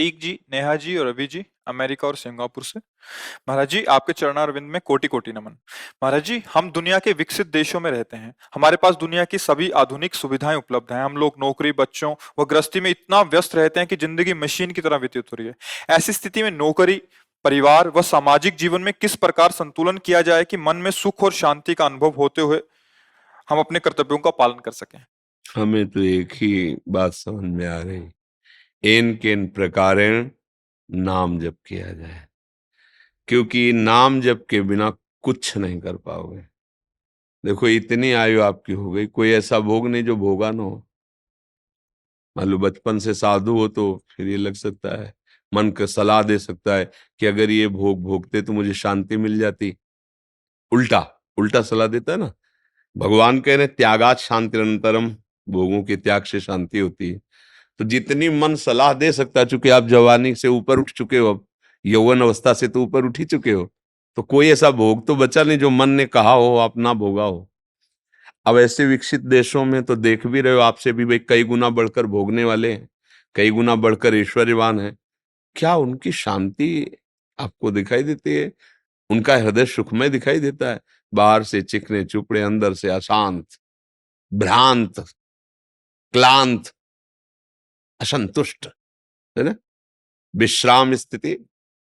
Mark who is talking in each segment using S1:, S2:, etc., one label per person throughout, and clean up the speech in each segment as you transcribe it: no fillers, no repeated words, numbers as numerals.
S1: प्रतीक जी, नेहा जी और रवि जी, अमेरिका और सिंगापुर से। महाराज जी, आपके चरणारविंद में कोटि कोटि नमन। महाराज जी, हम दुनिया के विकसित देशों में रहते हैं। हमारे पास दुनिया की सभी आधुनिक सुविधाएं उपलब्ध हैं। हम लोग नौकरी, बच्चों व गृहस्थी में इतना व्यस्त रहते हैं कि जिंदगी मशीन की तरह व्यतीत हो रही है। ऐसी स्थिति में नौकरी, परिवार व सामाजिक जीवन में किस प्रकार संतुलन किया जाए कि मन में सुख और शांति का अनुभव होते हुए हम अपने कर्तव्यों का पालन कर सकें।
S2: हमें तो एक ही बात समझ में आ रही, एन केन प्रकारेण नाम जप किया जाए, क्योंकि नाम जप के बिना कुछ नहीं कर पाओगे। देखो, इतनी आयु आपकी हो गई, कोई ऐसा भोग नहीं जो भोगा ना हो। मान लो बचपन से साधु हो तो फिर ये लग सकता है, मन को सलाह दे सकता है कि अगर ये भोग भोगते तो मुझे शांति मिल जाती। उल्टा उल्टा सलाह देता है ना। भगवान कह रहे त्यागात शांतिरंतरम, भोगों के त्याग से शांति होती है। तो जितनी मन सलाह दे सकता है, चूंकि आप जवानी से ऊपर उठ चुके हो, अब यौवन अवस्था से तो ऊपर उठ ही चुके हो, तो कोई ऐसा भोग तो बचा नहीं जो मन ने कहा हो आप ना भोगा हो। अब ऐसे विकसित देशों में तो देख भी रहे हो, आपसे भी भाई कई गुना बढ़कर भोगने वाले हैं, कई गुना बढ़कर ऐश्वर्यवान है। क्या उनकी शांति आपको दिखाई देती है? उनका हृदय सुखमय दिखाई देता है? बाहर से चिकने चुपड़े, अंदर से अशांत, भ्रांत, क्लांत, असंतुष्ट, है ना। विश्राम स्थिति,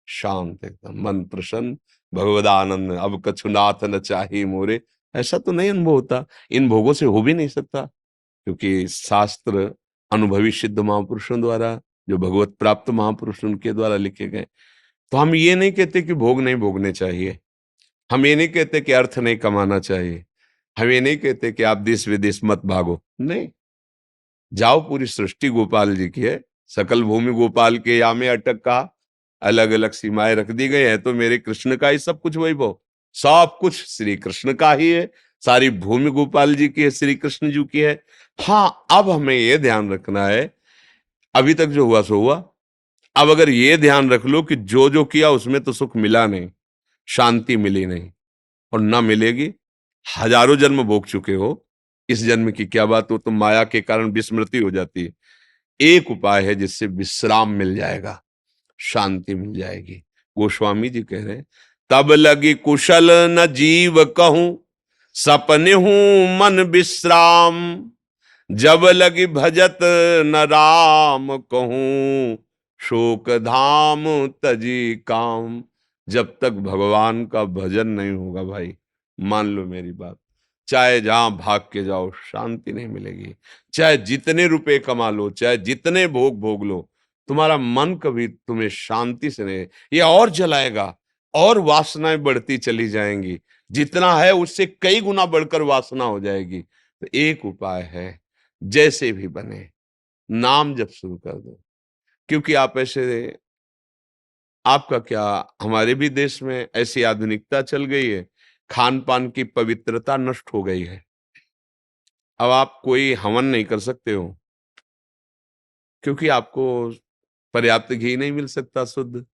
S2: शांत, एकदम मन प्रसन्न, भगवदानंद, अब कछु नाथ न चाही मोरे। ऐसा तो नहीं अनुभव होता, इन भोगों से हो भी नहीं सकता, क्योंकि शास्त्र अनुभवी सिद्ध महापुरुषों द्वारा, जो भगवत प्राप्त महापुरुष उनके द्वारा लिखे गए। तो हम ये नहीं कहते कि भोग नहीं भोगने चाहिए, हम ये नहीं कहते कि अर्थ नहीं कमाना चाहिए, हम ये नहीं कहते कि आप देश विदेश मत भागो, नहीं। जाओ, पूरी सृष्टि गोपाल जी की है, सकल भूमि गोपाल के यामे अटक का, अलग अलग सीमाएं रख दी गई है, तो मेरे कृष्ण का ही सब कुछ वैभव, सब कुछ श्री कृष्ण का ही है। सारी भूमि गोपाल जी की है, श्री कृष्ण जी की है। हाँ, अब हमें यह ध्यान रखना है, अभी तक जो हुआ सो हुआ। अब अगर ये ध्यान रख लो कि जो जो किया उसमें तो सुख मिला नहीं, शांति मिली नहीं, और ना मिलेगी। हजारों जन्म भोग चुके हो, इस जन्म की क्या बात हो, तो माया के कारण विस्मृति हो जाती है। एक उपाय है जिससे विश्राम मिल जाएगा, शांति मिल जाएगी। गोस्वामी जी कह रहे हैं, तब लगी कुशल न जीव कहूं, सपने हूं मन विश्राम, जब लगी भजत न राम कहूं, शोक धाम तजी काम। जब तक भगवान का भजन नहीं होगा भाई, मान लो मेरी बात, चाहे जहां भाग के जाओ शांति नहीं मिलेगी। चाहे जितने रुपए कमा लो, चाहे जितने भोग भोग लो, तुम्हारा मन कभी तुम्हें शांति से नहीं, ये और जलाएगा, और वासनाएं बढ़ती चली जाएंगी। जितना है उससे कई गुना बढ़कर वासना हो जाएगी। तो एक उपाय है, जैसे भी बने नाम जप शुरू कर दो। क्योंकि आप ऐसे, आपका क्या, हमारे भी देश में ऐसी आधुनिकता चल गई है, खान पान की पवित्रता नष्ट हो गई है। अब आप कोई हवन नहीं कर सकते हो, क्योंकि आपको पर्याप्त घी नहीं मिल सकता शुद्ध,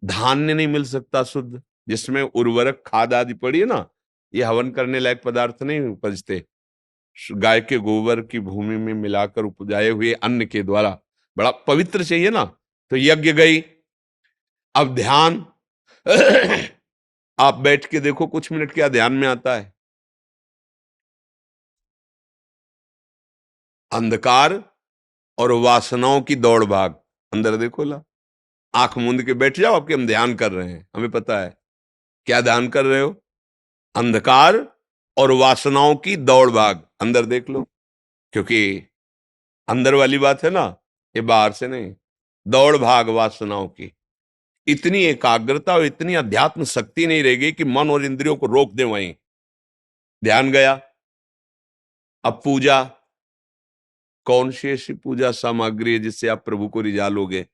S2: धान्य नहीं मिल सकता शुद्ध, जिसमें उर्वरक खाद आदि पड़ी है ना, ये हवन करने लायक पदार्थ नहीं उपजते। गाय के गोबर की भूमि में मिलाकर उपजाए हुए अन्न के द्वारा बड़ा पवित्र चाहिए ना। तो यज्ञ गई। अब ध्यान आप बैठ के देखो कुछ मिनट, क्या ध्यान में आता है? अंधकार और वासनाओं की दौड़ भाग। अंदर देखो ला, आंख मूंद के बैठ जाओ, आपके हम ध्यान कर रहे हैं, हमें पता है क्या ध्यान कर रहे हो। अंधकार और वासनाओं की दौड़ भाग, अंदर देख लो। क्योंकि अंदर वाली बात है ना, ये बाहर से नहीं। दौड़ भाग वासनाओं की, इतनी एकाग्रता और इतनी अध्यात्म शक्ति नहीं रहेगी कि मन और इंद्रियों को रोक दे वहीं। ध्यान गया। अब पूजा, कौन सी ऐसी पूजा सामग्री है जिससे आप प्रभु को रिझा लोगे?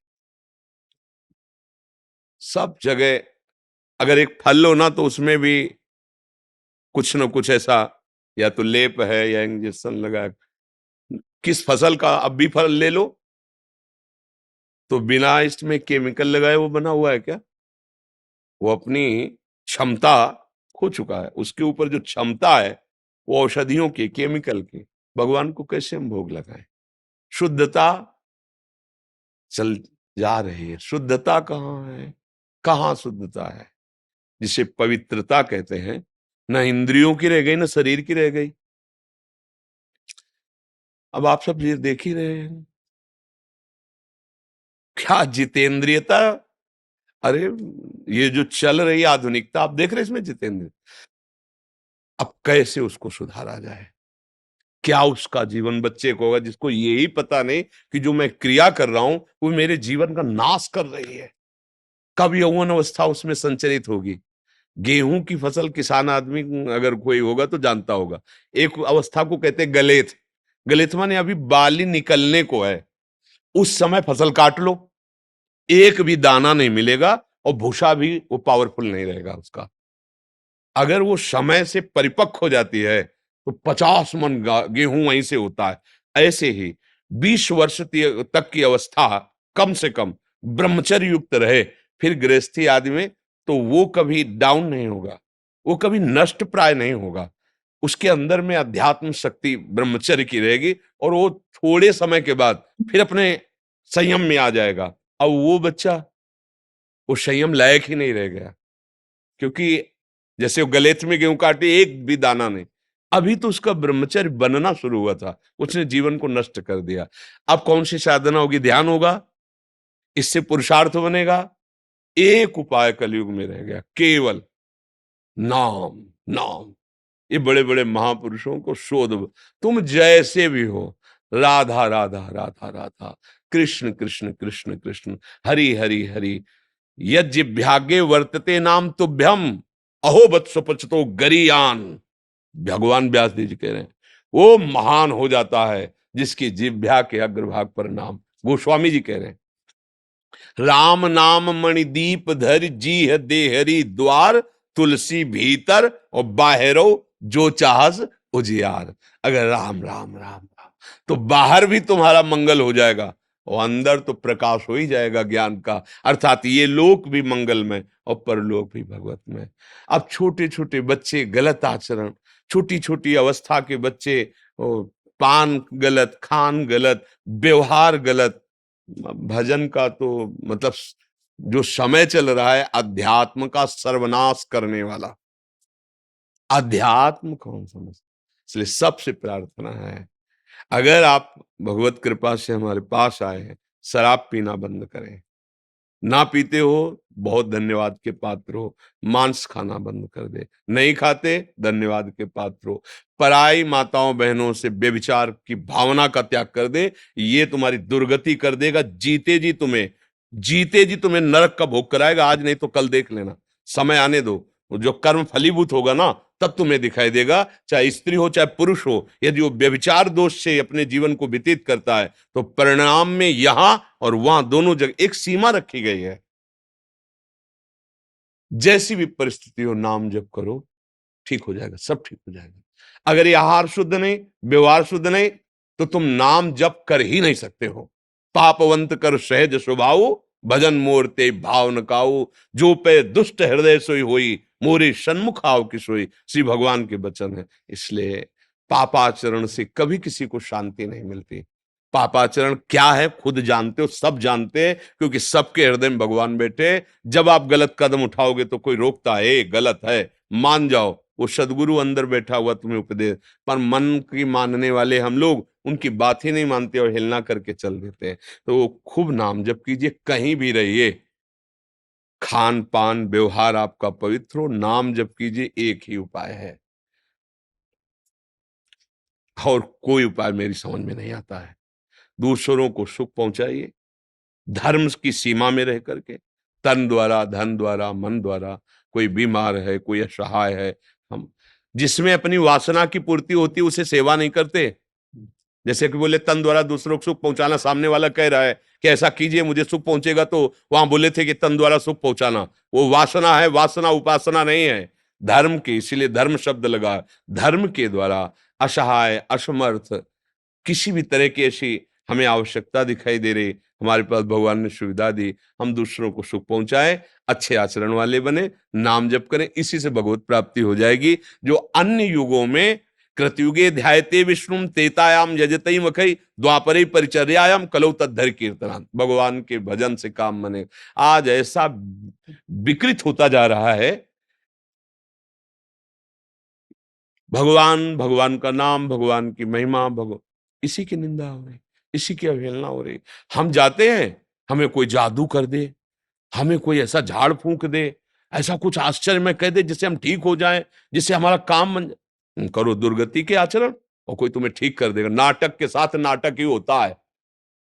S2: सब जगह अगर एक फल लो ना, तो उसमें भी कुछ न कुछ ऐसा, या तो लेप है या इंजेक्शन लगा। किस फसल का अब भी फल ले लो, तो बिना इसमें केमिकल लगाए वो बना हुआ है क्या? वो अपनी क्षमता खो चुका है। उसके ऊपर जो क्षमता है वो औषधियों की, केमिकल की। भगवान को कैसे हम भोग लगाएं? शुद्धता चल जा रही है। शुद्धता कहाँ है? कहाँ शुद्धता है? जिसे पवित्रता कहते हैं, न इंद्रियों की रह गई न शरीर की रह गई। अब आप सब ये देख ही रहे हैं, क्या जितेंद्रियता। अरे ये जो चल रही आधुनिकता, आप देख रहे हैं इसमें जितेंद्र। अब कैसे उसको सुधारा जाए? क्या उसका जीवन बच्चे को होगा जिसको यही पता नहीं कि जो मैं क्रिया कर रहा हूं वो मेरे जीवन का नाश कर रही है? कब यौवन अवस्था उसमें संचरित होगी? गेहूं की फसल किसान आदमी अगर कोई होगा तो जानता होगा, एक अवस्था को कहते हैं गलेथ। गलेथ माने अभी बाली निकलने को है, उस समय फसल काट लो, एक भी दाना नहीं मिलेगा और भूसा भी वो पावरफुल नहीं रहेगा उसका। अगर वो समय से परिपक्व हो जाती है तो 50 मन गेहूं वहीं से होता है। ऐसे ही 20 वर्ष तक की अवस्था कम से कम ब्रह्मचर्य युक्त रहे, फिर गृहस्थी आदि में, तो वो कभी डाउन नहीं होगा, वो कभी नष्ट प्राय नहीं होगा। उसके अंदर में अध्यात्म शक्ति ब्रह्मचर्य की रहेगी और वो थोड़े समय के बाद फिर अपने संयम में आ जाएगा। अब वो बच्चा वो संयम लायक ही नहीं रह गया, क्योंकि जैसे वो गलेथ में गेहूं काटे एक भी दाना नहीं। अभी तो उसका ब्रह्मचर्य बनना शुरू हुआ था, उसने जीवन को नष्ट कर दिया। अब कौन सी साधना होगी? ध्यान होगा, इससे पुरुषार्थ बनेगा। एक उपाय कलयुग में रह गया, केवल नाम। नाम, ये बड़े बड़े महापुरुषों को शोध। तुम जैसे भी हो, राधा राधा राधा राधा, कृष्ण कृष्ण कृष्ण कृष्ण, हरि हरि हरि, यज्ञभाग्ये वर्तते नाम तुभ्यम, अहो वत्सपचतो गरीयान। भगवान व्यास जी कह रहे हैं वो महान हो जाता है जिसकी जिह्वा के अग्रभाग पर नाम। गोस्वामी जी कह रहे हैं राम नाम मणिदीप धर जी दे हरि द्वार, तुलसी भीतर और बाहरो जो चाहस उजियार। अगर राम राम राम राम तो बाहर भी तुम्हारा मंगल हो जाएगा और अंदर तो प्रकाश हो ही जाएगा ज्ञान का, अर्थात ये लोक भी मंगलमय और परलोक भी भगवतमय। अब छोटे छोटे बच्चे गलत आचरण, छोटी छोटी अवस्था के बच्चे पान गलत, खान गलत, व्यवहार गलत। भजन का तो मतलब जो समय चल रहा है अध्यात्म का सर्वनाश करने वाला, अध्यात्म कौन समझ। इसलिए सबसे प्रार्थना है, अगर आप भगवत कृपा से हमारे पास आए हैं, शराब पीना बंद करें। ना पीते हो बहुत धन्यवाद के पात्र हो, मांस खाना बंद कर दे। नहीं खाते धन्यवाद के पात्र हो। पराई माताओं बहनों से व्यभिचार की भावना का त्याग कर दे, ये तुम्हारी दुर्गति कर देगा। जीते जी तुम्हें नरक का भोग कराएगा, आज नहीं तो कल देख लेना, समय आने दो। जो कर्म फलीभूत होगा ना तब तुम्हें दिखाई देगा, चाहे स्त्री हो चाहे पुरुष हो। यदि वो व्यभिचार दोष से अपने जीवन को व्यतीत करता है तो परिणाम में यहां और वहां दोनों जगह एक सीमा रखी गई है। जैसी भी परिस्थिति हो नाम जप करो, ठीक हो जाएगा, सब ठीक हो जाएगा। अगर ये आहार शुद्ध नहीं, व्यवहार शुद्ध नहीं, तो तुम नाम जप कर ही नहीं सकते हो। पापवंत कर सहज स्वभाव, भजन मोर ते भाव न काऊ, जो पे दुष्ट हृदय सोई होई, मोरे सन्मुख आव की सोई। श्री भगवान के वचन है। इसलिए पापाचरण से कभी किसी को शांति नहीं मिलती। पापाचरण क्या है खुद जानते हो, सब जानते हैं, क्योंकि सबके हृदय में भगवान बैठे। जब आप गलत कदम उठाओगे तो कोई रोकता है, गलत है मान जाओ, वो सदगुरु अंदर बैठा हुआ तुम्हें उपदेश। पर मन की मानने वाले हम लोग उनकी बात ही नहीं मानते और हिलना करके चल देते हैं। तो खूब नाम जप कीजिए, कहीं भी रहिए, खान पान व्यवहार आपका पवित्र हो, नाम जप कीजिए, एक ही उपाय है और कोई उपाय मेरी समझ में नहीं आता है। दूसरों को सुख पहुंचाइए, धर्म की सीमा में रह करके, तन द्वारा, धन द्वारा, मन द्वारा। कोई बीमार है, कोई असहाय है, हम जिसमें अपनी वासना की पूर्ति होती है उसे सेवा नहीं करते। जैसे कि बोले तन द्वारा दूसरों को सुख पहुंचाना, सामने वाला कह रहा है कि ऐसा कीजिए मुझे सुख पहुंचेगा, तो वहां बोले थे कि तन द्वारा सुख पहुंचाना, वो वासना है, वासना उपासना नहीं है धर्म की, इसीलिए धर्म शब्द लगा। धर्म के द्वारा असहाय, असमर्थ, किसी भी तरह की ऐसी हमें आवश्यकता दिखाई दे रही, हमारे पास भगवान ने सुविधा दी, हम दूसरों को सुख पहुंचाएं, अच्छे आचरण वाले बने, नाम जप करें, इसी से भगवत प्राप्ति हो जाएगी। जो अन्य युगों में कृतयुगे ध्यायते विष्णुम त्रेतायाम यजते मखई द्वापरे परिचर्यायाम कलौ तद्धर कीर्तनात्। भगवान के भजन से काम बने। आज ऐसा विकृत होता जा रहा है, भगवान, भगवान का नाम, भगवान की महिमा, इसी की निंदा हो रही, इसी की अवहेलना हो रही। हम जाते हैं, हमें कोई जादू कर दे, हमें कोई ऐसा झाड़ फूंक दे, ऐसा कुछ आश्चर्य में कह दे जिससे हम ठीक हो जाएं, जिससे हमारा काम बन जाए। करो दुर्गति के आचरण और कोई तुम्हें ठीक कर देगा। नाटक के साथ नाटक ही होता है।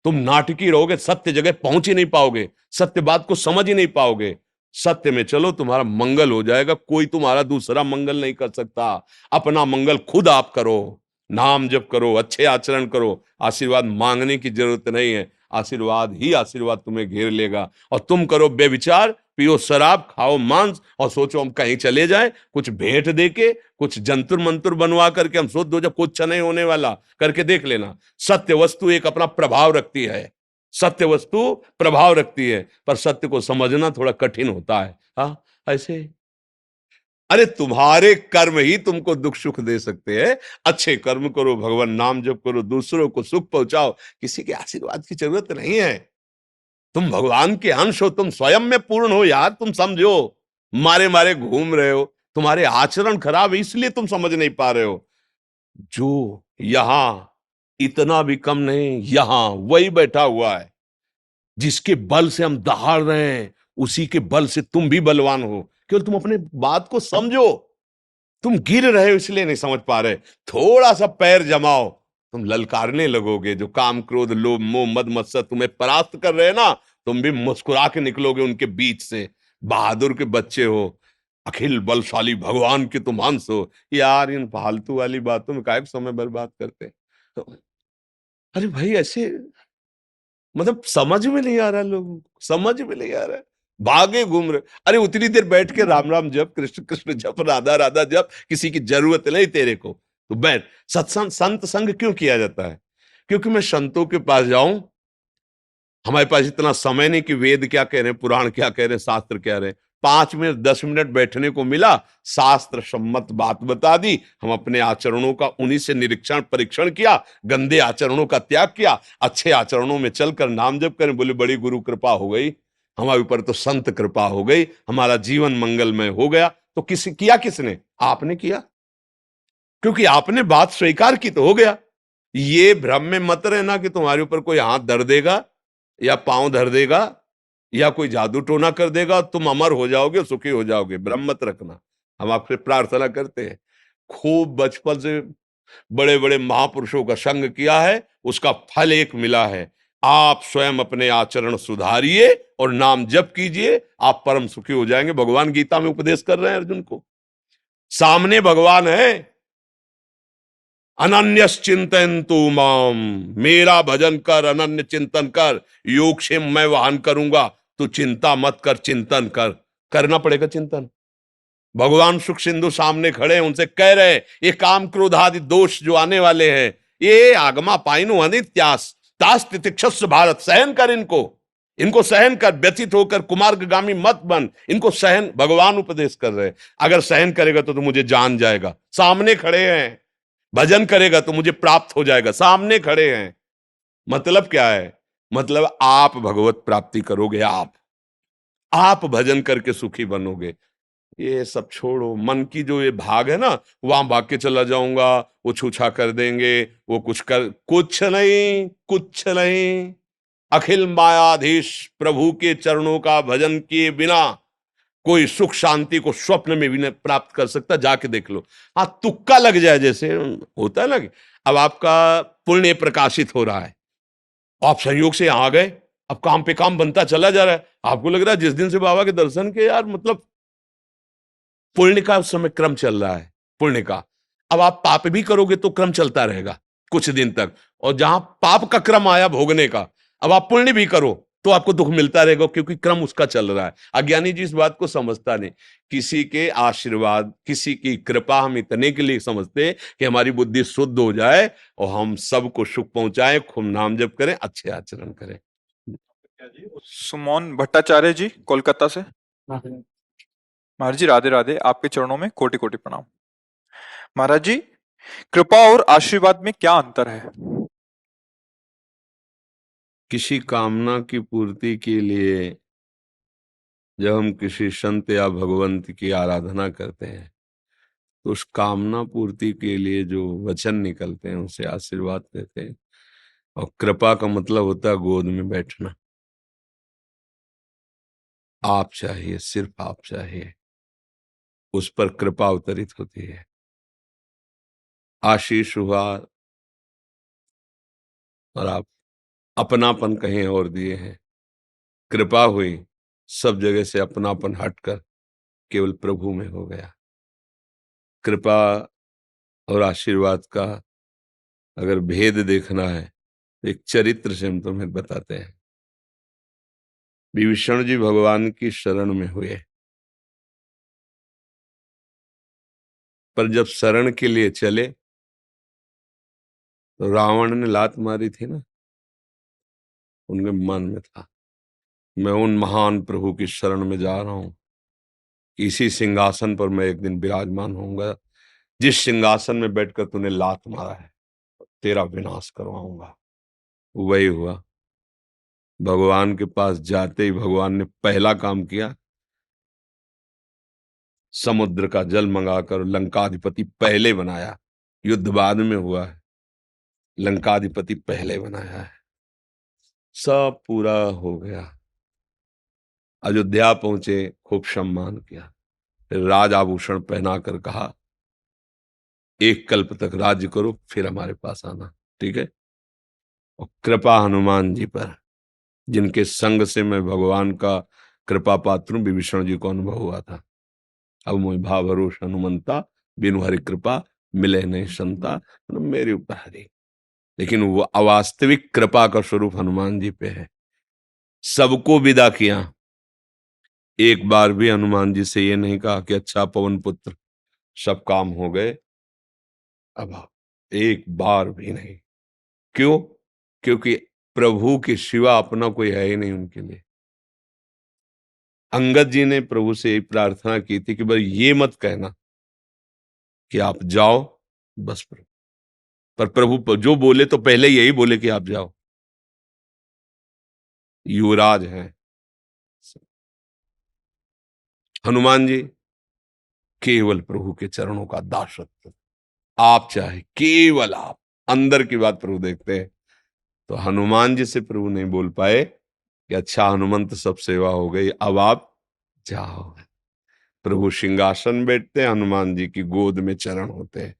S2: तुम नाटकी रहोगे, सत्य जगह पहुंच ही नहीं पाओगे, सत्य बात को समझ ही नहीं पाओगे। सत्य में चलो, तुम्हारा मंगल हो जाएगा। कोई तुम्हारा दूसरा मंगल नहीं कर सकता। अपना मंगल खुद आप करो। नाम जप करो, अच्छे आचरण करो। आशीर्वाद मांगने की जरूरत नहीं है, आशीर्वाद ही आशीर्वाद तुम्हें घेर लेगा। और तुम करो बेविचार, पियो शराब, खाओ मांस और सोचो हम कहीं चले जाएं, कुछ भेंट देके, कुछ जंतुर मंतुर बनवा करके हम सोच दो जब कुछ नहीं होने वाला। करके देख लेना। सत्य वस्तु एक अपना प्रभाव रखती है, सत्य वस्तु प्रभाव रखती है, पर सत्य को समझना थोड़ा कठिन होता है। हाँ, ऐसे अरे तुम्हारे कर्म ही तुमको दुख सुख दे सकते हैं। अच्छे कर्म करो, भगवान नाम जप करो, दूसरों को सुख पहुंचाओ। किसी के आशीर्वाद की जरूरत नहीं है। तुम भगवान के अंश हो, तुम स्वयं में पूर्ण हो यार। तुम समझो, मारे मारे घूम रहे हो, तुम्हारे आचरण खराब है इसलिए तुम समझ नहीं पा रहे हो। जो यहां इतना भी कम नहीं, यहां वही बैठा हुआ है जिसके बल से हम दहाड़ रहे हैं, उसी के बल से तुम भी बलवान हो। केवल तुम अपने बात को समझो। तुम गिर रहे हो इसलिए नहीं समझ पा रहे। थोड़ा सा पैर जमाओ, तुम ललकारने लगोगे। जो काम क्रोध लोभ मोह मद मत्सर तुम्हें परास्त कर रहे हैं ना, तुम भी मुस्कुरा के निकलोगे उनके बीच से। बहादुर के बच्चे हो, अखिल बलशाली भगवान के तुम अंश हो। यार इन फालतू वाली बातों में काहे को समय बर्बाद करते हैं? तो अरे भाई ऐसे मतलब समझ में नहीं आ रहा, लोगों को समझ में नहीं आ रहा है। भागे घूम रहे। अरे उतनी देर बैठ के राम राम जप, कृष्ण कृष्ण जप, राधा राधा जप, किसी की जरूरत नहीं तेरे को। तो बैठ। सत्संग संत संग क्यों किया जाता है? क्योंकि मैं संतों के पास जाऊं। हमारे पास इतना समय नहीं कि वेद क्या कह रहे हैं, पुराण क्या कह रहे हैं, शास्त्र क्या रहे हैं। 5 मिनट 10 मिनट बैठने को मिला, शास्त्र सम्मत बात बता दी। हम अपने आचरणों का उन्हीं से निरीक्षण परीक्षण किया, गंदे आचरणों का त्याग किया, अच्छे आचरणों में चलकर नाम जप करें। बोले बड़ी गुरु कृपा हो गई हमारे ऊपर, तो संत कृपा हो गई, हमारा जीवन मंगलमय हो गया। तो किसने? आपने किया, क्योंकि आपने बात स्वीकार की तो हो गया। ये भ्रम में मत रहना कि तुम्हारे ऊपर कोई हाथ धर देगा या पांव धर देगा या कोई जादू टोना कर देगा, तुम अमर हो जाओगे, सुखी हो जाओगे। भ्रम मत रखना। हम आपसे प्रार्थना करते हैं, खूब बचपन से बड़े बड़े महापुरुषों का संग किया है, उसका फल एक मिला है। आप स्वयं अपने आचरण सुधारिए और नाम जप कीजिए, आप परम सुखी हो जाएंगे। भगवान गीता में उपदेश कर रहे हैं अर्जुन को। सामने भगवान है। अनन्यश्चिंतयन्तु माम, मेरा भजन कर, अनन्य चिंतन कर, योग से मैं वाहन करूंगा। तू चिंता मत कर, चिंतन कर। करना पड़ेगा चिंतन। भगवान सुख सिंधु सामने खड़े हैं, उनसे कह रहे हैं ये काम क्रोध आदि दोष जो आने वाले हैं, ये आगमा पाइनु अनित्यास तास तितिक्षस्व भारत, सहन कर इनको, इनको सहन कर। व्यथित होकर कुमार्गामी मत बन, इनको सहन। भगवान उपदेश कर रहे हैं, अगर सहन करेगा तो मुझे जान जाएगा। सामने खड़े हैं। भजन करेगा तो मुझे प्राप्त हो जाएगा, सामने खड़े हैं। मतलब क्या है? मतलब आप भगवत प्राप्ति करोगे। आप भजन करके सुखी बनोगे। ये सब छोड़ो। मन की जो ये भाग है ना, वहां भाग के चला जाऊंगा, वो छूछा कर देंगे, वो कुछ नहीं, कुछ नहीं। अखिल मायाधीश प्रभु के चरणों का भजन किए बिना कोई सुख शांति को स्वप्न में भी नहीं प्राप्त कर सकता। जाके देख लो। हाँ, तुक्का लग जाए, जैसे होता है ना कि अब आपका पुण्य प्रकाशित हो रहा है, आप संयोग से यहां आ गए, अब काम पे काम बनता चला जा रहा है। आपको लग रहा है जिस दिन से बाबा के दर्शन के, यार मतलब पुण्य का उस समय क्रम चल रहा है, पुण्य का। अब आप पाप भी करोगे तो क्रम चलता रहेगा कुछ दिन तक, और जहां पाप का क्रम आया भोगने का, अब आप पुण्य भी करो तो आपको दुख मिलता रहेगा, क्योंकि क्रम उसका चल रहा है। अज्ञानी जी इस बात को समझता नहीं। किसी के आशीर्वाद, किसी की कृपा हम इतने के लिए समझते कि हमारी बुद्धि शुद्ध हो जाए और हम सबको सुख पहुंचाएं, खूब नाम जप करें, अच्छे आचरण करें।
S1: सुमन भट्टाचार्य जी कोलकाता से। महाराज जी राधे राधे, आपके चरणों में कोटि कोटि प्रणाम। महाराज जी, कृपा और आशीर्वाद में क्या अंतर है?
S2: किसी कामना की पूर्ति के लिए जब हम किसी संत या भगवंत की आराधना करते हैं तो उस कामना पूर्ति के लिए जो वचन निकलते हैं उसे आशीर्वाद देते हैं। और कृपा का मतलब होता है गोद में बैठना। आप चाहिए, सिर्फ आप चाहिए, उस पर कृपा अवतरित होती है। आशीष हुआ और आप अपनापन कहीं और दिए हैं। कृपा हुई, सब जगह से अपनापन हटकर केवल प्रभु में हो गया। कृपा और आशीर्वाद का अगर भेद देखना है तो एक चरित्र से हम तुम्हें बताते हैं। विभीषण जी भगवान की शरण में हुए, पर जब शरण के लिए चले तो रावण ने लात मारी थी ना, उनके मन में था मैं उन महान प्रभु की शरण में जा रहा हूं, इसी सिंहासन पर मैं एक दिन विराजमान होऊंगा, जिस सिंहासन में बैठकर तूने लात मारा है तेरा विनाश करवाऊंगा। वही हुआ। भगवान के पास जाते ही भगवान ने पहला काम किया, समुद्र का जल मंगाकर लंकाधिपति पहले बनाया। युद्ध बाद में हुआ है, लंकाधिपति पहले बनाया है। सब पूरा हो गया, अयोध्या पहुंचे, खूब सम्मान किया, फिर राज आभूषण पहनाकर कहा एक कल्प तक राज्य करो फिर हमारे पास आना, ठीक है। और कृपा हनुमान जी पर, जिनके संग से मैं भगवान का कृपा पात्र विभीषण जी को अनुभव हुआ था। अब मोहि भाव भरोस हनुमंता, बिनु हरि कृपा मिले नहीं संता, मतलब मेरे ऊपर हरि। लेकिन वो अवास्तविक कृपा का स्वरूप हनुमान जी पे है। सबको विदा किया, एक बार भी हनुमान जी से ये नहीं कहा कि अच्छा पवन पुत्र सब काम हो गए, अब आप, एक बार भी नहीं। क्यों? क्योंकि प्रभु के सिवा अपना कोई है ही नहीं उनके लिए। अंगद जी ने प्रभु से यही प्रार्थना की थी कि भाई ये मत कहना कि आप जाओ, बस प्रभु। पर प्रभु जो बोले तो पहले यही बोले कि आप जाओ। युवराज हैं हनुमान जी, केवल प्रभु के चरणों का दासत्व। आप चाहे केवल आप, अंदर की बात प्रभु देखते हैं। तो हनुमान जी से प्रभु नहीं बोल पाए कि अच्छा हनुमंत सब सेवा हो गई, अब आप जाओ। प्रभु सिंहासन बैठते हैं, हनुमान जी की गोद में चरण होते हैं।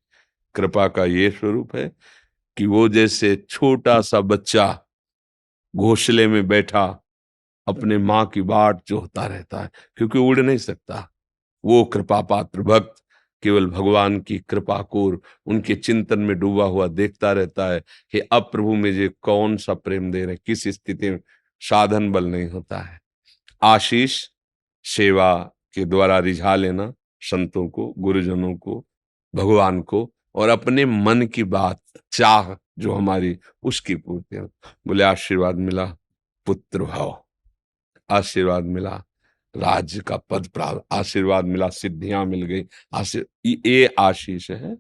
S2: कृपा का ये स्वरूप है कि वो जैसे छोटा सा बच्चा घोंसले में बैठा अपने माँ की बाट जोहता रहता है, क्योंकि उड़ नहीं सकता। वो कृपा पात्र भक्त केवल भगवान की कृपा को उनके चिंतन में डूबा हुआ देखता रहता है कि अब प्रभु मुझे कौन सा प्रेम दे रहे, किस स्थिति में। साधन बल नहीं होता है, आशीष सेवा के द्वारा रिझा लेना संतों को, गुरुजनों को, भगवान को, और अपने मन की बात, चाह जो हमारी, उसकी पूर्ति। बोले आशीर्वाद मिला पुत्र भाव, आशीर्वाद मिला राज्य का पद प्राप्त, आशीर्वाद मिला सिद्धियां मिल गई, ये आशीष है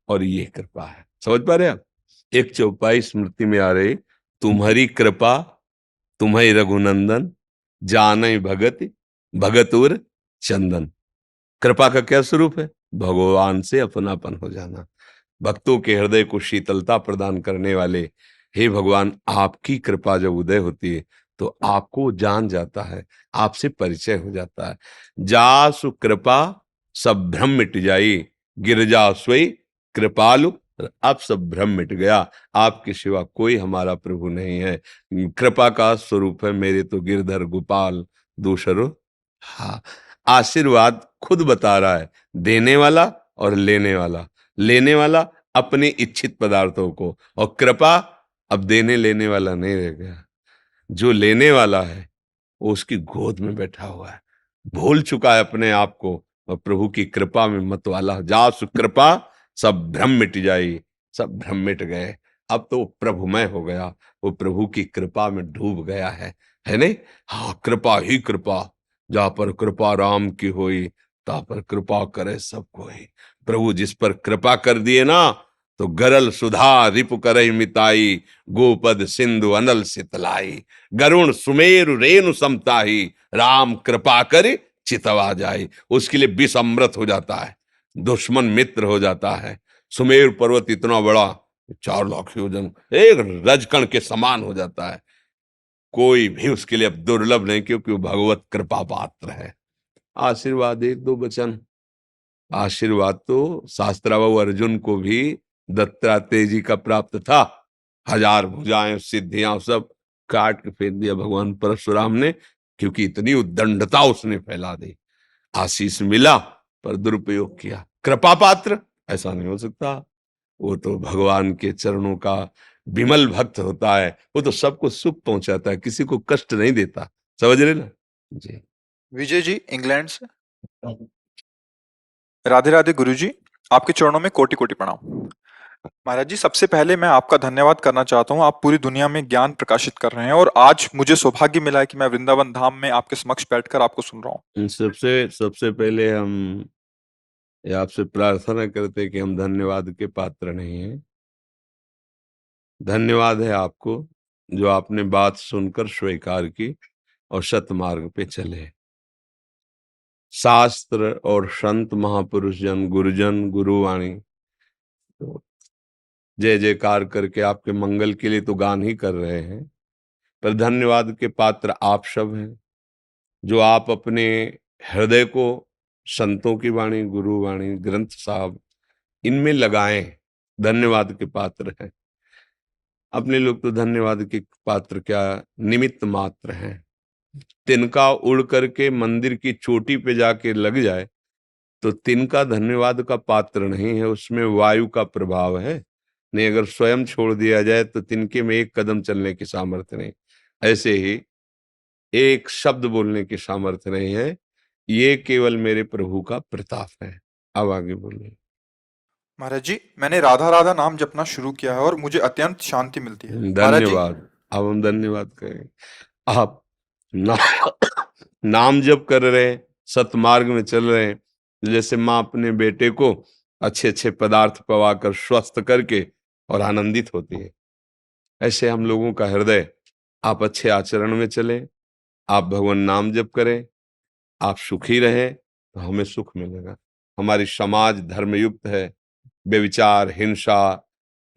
S2: और ये कृपा है। समझ पा रहे आप? एक चौपाई स्मृति में आ रही, तुम्हारी कृपा तुम्हें रघुनंदन, जानई भगत भगतुर चंदन। कृपा का क्या स्वरूप है? भगवान से अपनापन हो जाना, भक्तों के हृदय को शीतलता प्रदान करने वाले। हे भगवान, आपकी कृपा जब उदय होती है तो आपको जान जाता है, आपसे परिचय हो जाता है। जासु कृपा सब भ्रम मिट जाई, गिरजा सोई कृपालु। अब सब भ्रम मिट गया, आपके सिवा कोई हमारा प्रभु नहीं है। कृपा का स्वरूप है मेरे तो गिरधर गोपाल दूसरो। हाँ, आशीर्वाद खुद बता रहा है, देने वाला और लेने वाला। लेने वाला अपने इच्छित पदार्थों को, और कृपा अब देने लेने वाला नहीं रह गया। जो लेने वाला है वो उसकी गोद में बैठा हुआ है, भूल चुका है अपने आप को, और प्रभु की कृपा में मत वाला। जासु कृपा सब भ्रम मिट जाई, सब भ्रम मिट गए। अब तो प्रभुमय हो गया, वो प्रभु की कृपा में डूब गया है नहीं? हाँ, कृपा ही कृपा, जहां पर कृपा राम की होई, ता पर कृपा करे सब कोई। प्रभु जिस पर कृपा कर दिए ना, तो गरल सुधा रिपु करहि मिताई, गोपद सिंधु अनल सितलाई। गरुण सुमेरु रेणु समताही, राम कृपा करे चितवा जाए। उसके लिए विष अमृत हो जाता है, दुश्मन मित्र हो जाता है। सुमेरु पर्वत इतना बड़ा, 4 लाख योजन, एक रजकण के समान हो जाता है। कोई भी उसके लिए अब दुर्लभ नहीं, क्योंकि वो भगवत कृपा पात्र है। आशीर्वाद, 1-2 वचन। आशीर्वाद तो शास्त्राबाहु अर्जुन को भी दत्तात्रेय जी का प्राप्त था। 1000 भुजाएं, सिद्धियां सब काट के फेंक दिया भगवान परशुराम ने, क्योंकि इतनी उद्दंडता उसने फैला दी। आशीष मिला पर दुरुपयोग किया। कृपा पात्र ऐसा नहीं हो सकता। वो तो भगवान के चरणों का विमल भक्त होता है। वो तो सबको सुख पहुंचाता है, किसी को कष्ट नहीं देता। समझ रहे ना जी।
S1: विजय जी इंग्लैंड से। राधे राधे गुरुजी, आपके चरणों में कोटि कोटि प्रणाम। महाराज जी, सबसे पहले मैं आपका धन्यवाद करना चाहता हूँ। आप पूरी दुनिया में ज्ञान प्रकाशित कर रहे हैं और आज मुझे सौभाग्य मिला है कि मैं वृंदावन धाम में आपके समक्ष बैठकर आपको सुन रहा हूँ।
S2: सबसे सबसे पहले हम ये आपसे प्रार्थना करते कि हम धन्यवाद के पात्र नहीं हैं। धन्यवाद है आपको जो आपने बात सुनकर स्वीकार की और सतमार्ग पे चले। शास्त्र और संत महापुरुष जन, गुरुजन, गुरुवाणी तो जय जयकार करके आपके मंगल के लिए तो गान ही कर रहे हैं, पर धन्यवाद के पात्र आप सब हैं, जो आप अपने हृदय को संतों की वाणी, गुरुवाणी, ग्रंथ साहब इनमें लगाएं। धन्यवाद के पात्र हैं। अपने लोग तो धन्यवाद के पात्र क्या, निमित्त मात्र हैं। तिनका उड़ करके मंदिर की चोटी पे जाके लग जाए तो तिनका धन्यवाद का पात्र नहीं है, उसमें वायु का प्रभाव है। नहीं, अगर स्वयं छोड़ दिया जाए तो तिनके में एक कदम चलने की सामर्थ्य नहीं। ऐसे ही एक शब्द बोलने की सामर्थ्य नहीं है। ये केवल मेरे प्रभु का प्रताप है। अब आगे बोलिए।
S1: महाराज जी, मैंने राधा राधा नाम जपना शुरू किया है और मुझे अत्यंत शांति मिलती है। महाराज जी,
S2: धन्यवाद। अब हम धन्यवाद करें। आप ना, नाम जप कर रहे हैं, सतमार्ग में चल रहे हैं। जैसे माँ अपने बेटे को अच्छे अच्छे पदार्थ पवाकर स्वस्थ करके और आनंदित होती है, ऐसे हम लोगों का हृदय, आप अच्छे आचरण में चलें, आप भगवान नाम जप करें, आप सुखी रहें तो हमें सुख मिलेगा। हमारी समाज धर्मयुक्त है, व्यभिचार, हिंसा,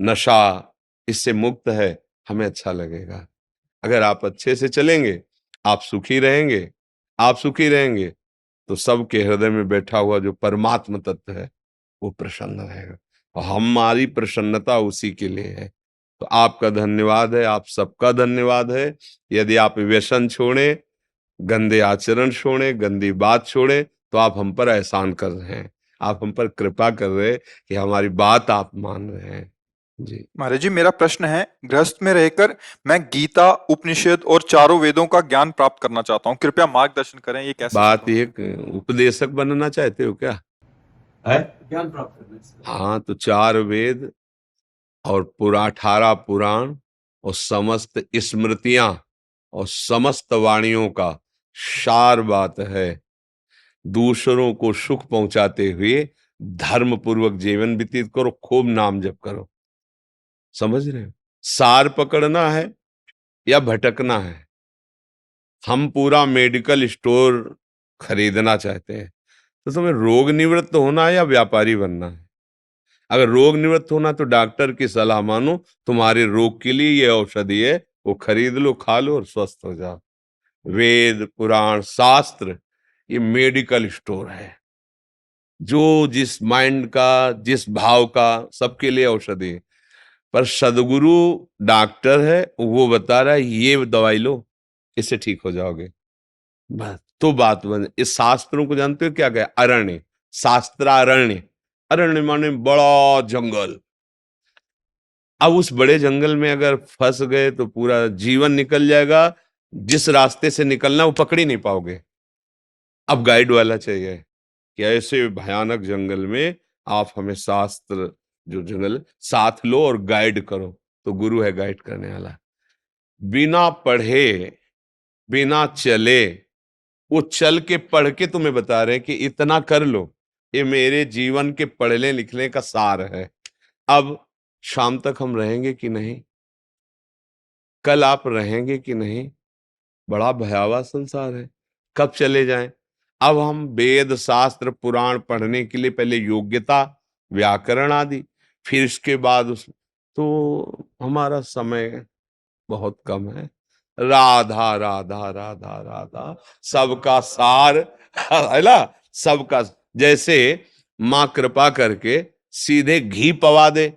S2: नशा इससे मुक्त है, हमें अच्छा लगेगा। अगर आप अच्छे से चलेंगे, आप सुखी रहेंगे, आप सुखी रहेंगे तो सबके हृदय में बैठा हुआ जो परमात्म तत्व है वो प्रसन्न रहेगा, और हमारी प्रसन्नता उसी के लिए है। तो आपका धन्यवाद है, आप सबका धन्यवाद है। यदि आप व्यसन छोड़ें, गंदे आचरण छोड़ें, गंदी बात छोड़ें, तो आप हम पर एहसान कर रहे हैं, आप हम पर कृपा कर रहे हैं कि हमारी बात आप मान रहे हैं जी।
S1: महाराज जी, मेरा प्रश्न है, गृहस्थ में रहकर मैं गीता, उपनिषद और चारों वेदों का ज्ञान प्राप्त करना चाहता हूँ। कृपया मार्गदर्शन करें, ये कैसे
S2: बात
S1: संभव है?
S2: एक उपदेशक बनना चाहते हो क्या है?
S3: ज्ञान प्राप्त करने से।
S2: हाँ, तो 4 वेद और पूरा 18 पुराण और समस्त स्मृतियां और समस्त वाणियों का सार बात है। दूसरों को सुख पहुंचाते हुए धर्म पूर्वक जीवन व्यतीत करो, खूब नाम जप करो। समझ रहे हो? सार पकड़ना है या भटकना है? हम पूरा मेडिकल स्टोर खरीदना चाहते हैं, तो तुम्हें रोग निवृत्त होना है या व्यापारी बनना है? अगर रोग निवृत्त होना तो डॉक्टर की सलाह मानो, तुम्हारे रोग के लिए ये औषधि है, वो खरीद लो, खा लो और स्वस्थ हो जाओ। वेद, पुराण, शास्त्र ये मेडिकल स्टोर है, जो जिस माइंड का, जिस भाव का, सबके लिए औषधि है। पर सदगुरु डॉक्टर है, वो बता रहा है ये दवाई लो, इससे ठीक हो जाओगे। बस तो बात बन। इस शास्त्रों को जानते हो क्या कहे? अरण्य, शास्त्रारण्य। अरण्य माने बड़ा जंगल। अब उस बड़े जंगल में अगर फंस गए तो पूरा जीवन निकल जाएगा। जिस रास्ते से निकलना वो पकड़ ही नहीं पाओगे। अब गाइड वाला चाहिए कि ऐसे भयानक जंगल में आप हमें शास्त्र, जो जंगल साथ लो और गाइड करो। तो गुरु है गाइड करने वाला। बिना पढ़े, बिना चले, वो चल के पढ़ के तुम्हें बता रहे हैं कि इतना कर लो। ये मेरे जीवन के पढ़ने लिखने का सार है। अब शाम तक हम रहेंगे कि नहीं, कल आप रहेंगे कि नहीं, बड़ा भयावह संसार है, कब चले जाएं। अब हम वेद शास्त्र पुराण पढ़ने के लिए पहले योग्यता, व्याकरण आदि, फिर इसके बाद तो हमारा समय बहुत कम है। राधा राधा राधा राधा सबका सार है ना, सबका। जैसे माँ कृपा करके सीधे घी पवा दे,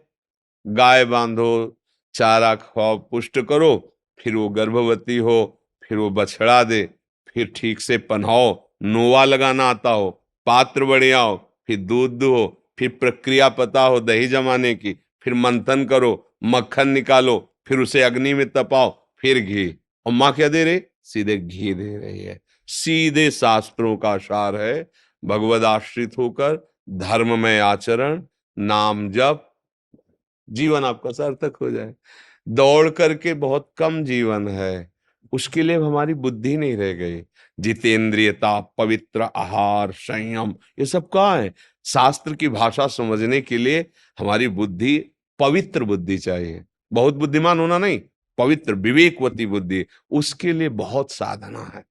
S2: गाय बांधो, चारा खवाओ, पुष्ट करो, फिर वो गर्भवती हो, फिर वो बछड़ा दे, फिर ठीक से पन्हाओ, नोवा लगाना आता हो, पात्र बढ़ियाओ, फिर दूध दुहो, फिर प्रक्रिया पता हो दही जमाने की, फिर मंथन करो, मक्खन निकालो, फिर उसे अग्नि में तपाओ, फिर घी। और माँ क्या दे रही, सीधे घी दे रही है। सीधे शास्त्रों का सार है। भगवद आश्रित होकर धर्ममय आचरण, नाम जप, जीवन आपका सार्थक हो जाए। दौड़ करके बहुत कम जीवन है, उसके लिए हमारी बुद्धि नहीं रह गई। जितेंद्रियता, पवित्र आहार, संयम, ये सब कहाँ है। शास्त्र की भाषा समझने के लिए हमारी बुद्धि, पवित्र बुद्धि चाहिए। बहुत बुद्धिमान होना नहीं, पवित्र विवेकवती बुद्धि, उसके लिए बहुत साधना है।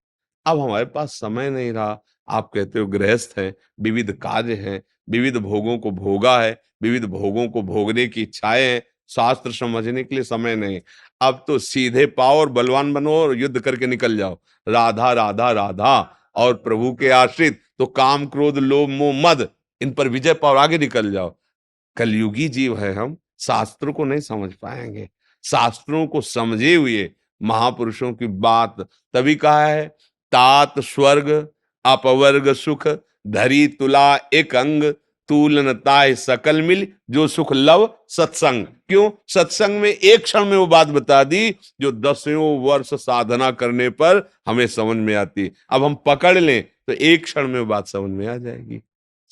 S2: अब हमारे पास समय नहीं रहा। आप कहते हो गृहस्थ है, विविध कार्य हैं, विविध भोगों को भोगा है, विविध भोगों को भोगने की इच्छाएं हैं, शास्त्र समझने के लिए समय नहीं। अब तो सीधे पाओ और बलवान बनो और युद्ध करके निकल जाओ। राधा राधा राधा, और प्रभु के आश्रित तो काम क्रोध लोभ मोह मद, इन पर विजय पाओ और आगे निकल जाओ। कलयुगी जीव है हम, शास्त्रों को नहीं समझ पाएंगे। शास्त्रों को समझे हुए महापुरुषों की बात, तभी कहा है तात स्वर्ग अपवर्ग सुख, धरी तुला एक अंग, तूलन ताय सकल मिल, जो सुख लव सत्संग। क्यों, सत्संग में एक क्षण में वो बात बता दी जो दसियों वर्ष साधना करने पर हमें समझ में आती। अब हम पकड़ लें तो एक क्षण में वो बात समझ में आ जाएगी।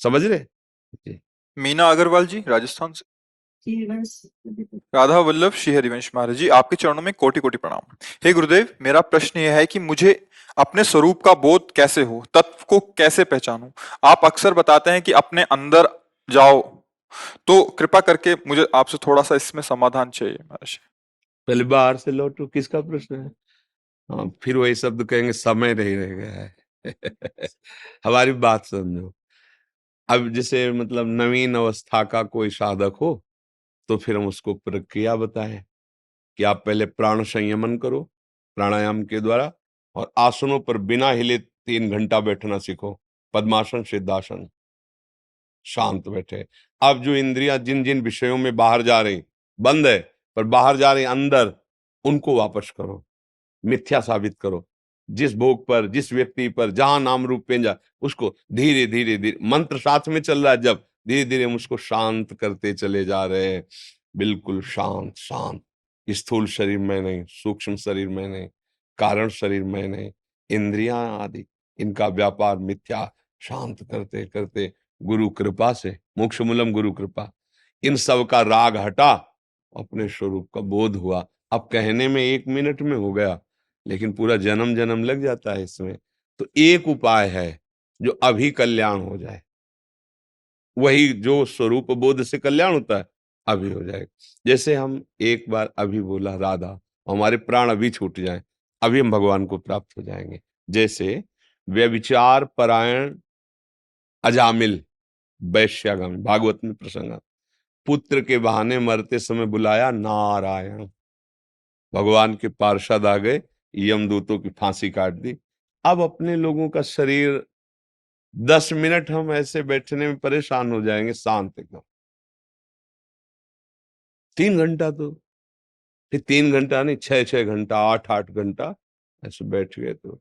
S2: समझ रहे जी।
S1: मीना अग्रवाल जी, राजस्थान से। राधा वल्लभ श्री हरिवंश महाराज जी, आपके चरणों में कोटि कोटि प्रणाम। हे गुरुदेव, मेरा प्रश्न यह है कि मुझे अपने स्वरूप का बोध कैसे हो, तत्व को कैसे पहचानूं। आप अक्सर बताते हैं कि अपने अंदर जाओ, तो कृपा करके मुझे आपसे थोड़ा सा इसमें समाधान चाहिए महाराज।
S2: पहले बाहर से लौटो, किसका प्रश्न है। हाँ, फिर वही शब्द कहेंगे समय नहीं रह गया है। हमारी बात समझो। अब जैसे मतलब नवीन अवस्था का कोई साधक हो तो फिर हम उसको प्रक्रिया बताएं कि आप पहले प्राण संयमन करो प्राणायाम के द्वारा, और आसनों पर बिना हिले 3 घंटा बैठना सीखो। पद्मासन, सिद्धासन, शांत बैठे। अब जो इंद्रियां जिन जिन विषयों में बाहर जा रही, बंद है पर बाहर जा रही अंदर, उनको वापस करो, मिथ्या साबित करो। जिस भोग पर, जिस व्यक्ति पर, जहां नाम रूप पेंजा, उसको धीरे धीरे धीरे, मंत्र साथ में चल रहा है, जब धीरे धीरे हम उसको शांत करते चले जा रहे हैं। बिल्कुल शांत शांत। स्थूल शरीर में नहीं, सूक्ष्म शरीर में नहीं, कारण शरीर में नहीं, इंद्रियां आदि इनका व्यापार मिथ्या शांत करते करते गुरु कृपा से, मोक्ष मूलम गुरु कृपा, इन सब का राग हटा, अपने स्वरूप का बोध हुआ। अब कहने में 1 मिनट में हो गया, लेकिन पूरा जन्म जन्म लग जाता है इसमें। तो एक उपाय है जो अभी कल्याण हो जाए, वही जो स्वरूप बोध से कल्याण होता है, अभी हो जाएगा। जैसे हम एक बार अभी बोला राधा, हमारे प्राण अभी छूट जाए, अभी हम भगवान को प्राप्त हो जाएंगे। जैसे व्यभिचार परायण अजामिल वैश्यागम, भागवत में प्रसंग आता, पुत्र के बहाने मरते समय बुलाया नारायण, भगवान के पार्षद आ गए, यमदूतों की फांसी काट दी। अब अपने लोगों का शरीर 10 मिनट हम ऐसे बैठने में परेशान हो जाएंगे, शांत एकदम। 3 घंटा तो, फिर 3 घंटा नहीं, 6-6 घंटा, 8-8 घंटा ऐसे बैठ गए तो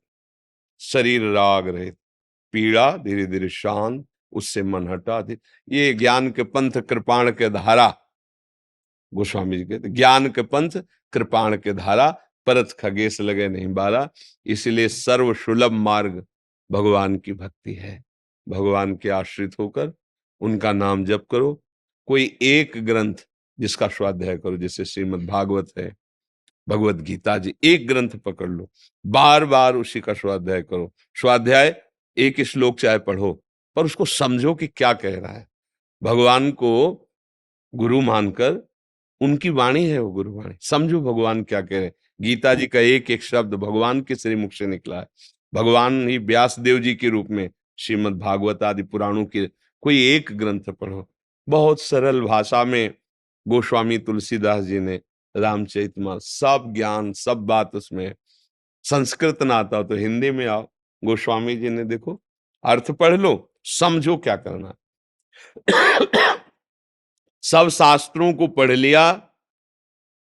S2: शरीर राग रहे, पीड़ा धीरे धीरे शांत, उससे मन हटा दे। ये ज्ञान के पंथ कृपाण के धारा, गोस्वामी जी कहते ज्ञान के पंथ कृपाण के धारा, परत खगेश लगे नहीं बारा। इसलिए सर्व सुलभ मार्ग भगवान की भक्ति है। भगवान के आश्रित होकर उनका नाम जप करो। कोई एक ग्रंथ जिसका स्वाध्याय करो, जैसे श्रीमद् भागवत है, भगवत गीता जी, एक ग्रंथ पकड़ लो, बार बार उसी का स्वाध्याय करो। स्वाध्याय एक श्लोक चाहे पढ़ो, पर उसको समझो कि क्या कह रहा है। भगवान को गुरु मानकर उनकी वाणी है वो गुरुवाणी। समझो भगवान क्या कह रहे हैं। गीता जी का एक एक शब्द भगवान के श्रीमुख से निकला है। भगवान ही व्यास देव जी के रूप में श्रीमद् भागवत आदि पुराणों के कोई एक ग्रंथ पढ़ो, बहुत सरल भाषा में गोस्वामी तुलसीदास जी ने रामचरितमानस, सब ज्ञान सब बात उसमें है। संस्कृत ना आता हो तो हिंदी में आओ, गोस्वामी जी ने देखो अर्थ पढ़ लो, समझो क्या करना। सब शास्त्रों को पढ़ लिया,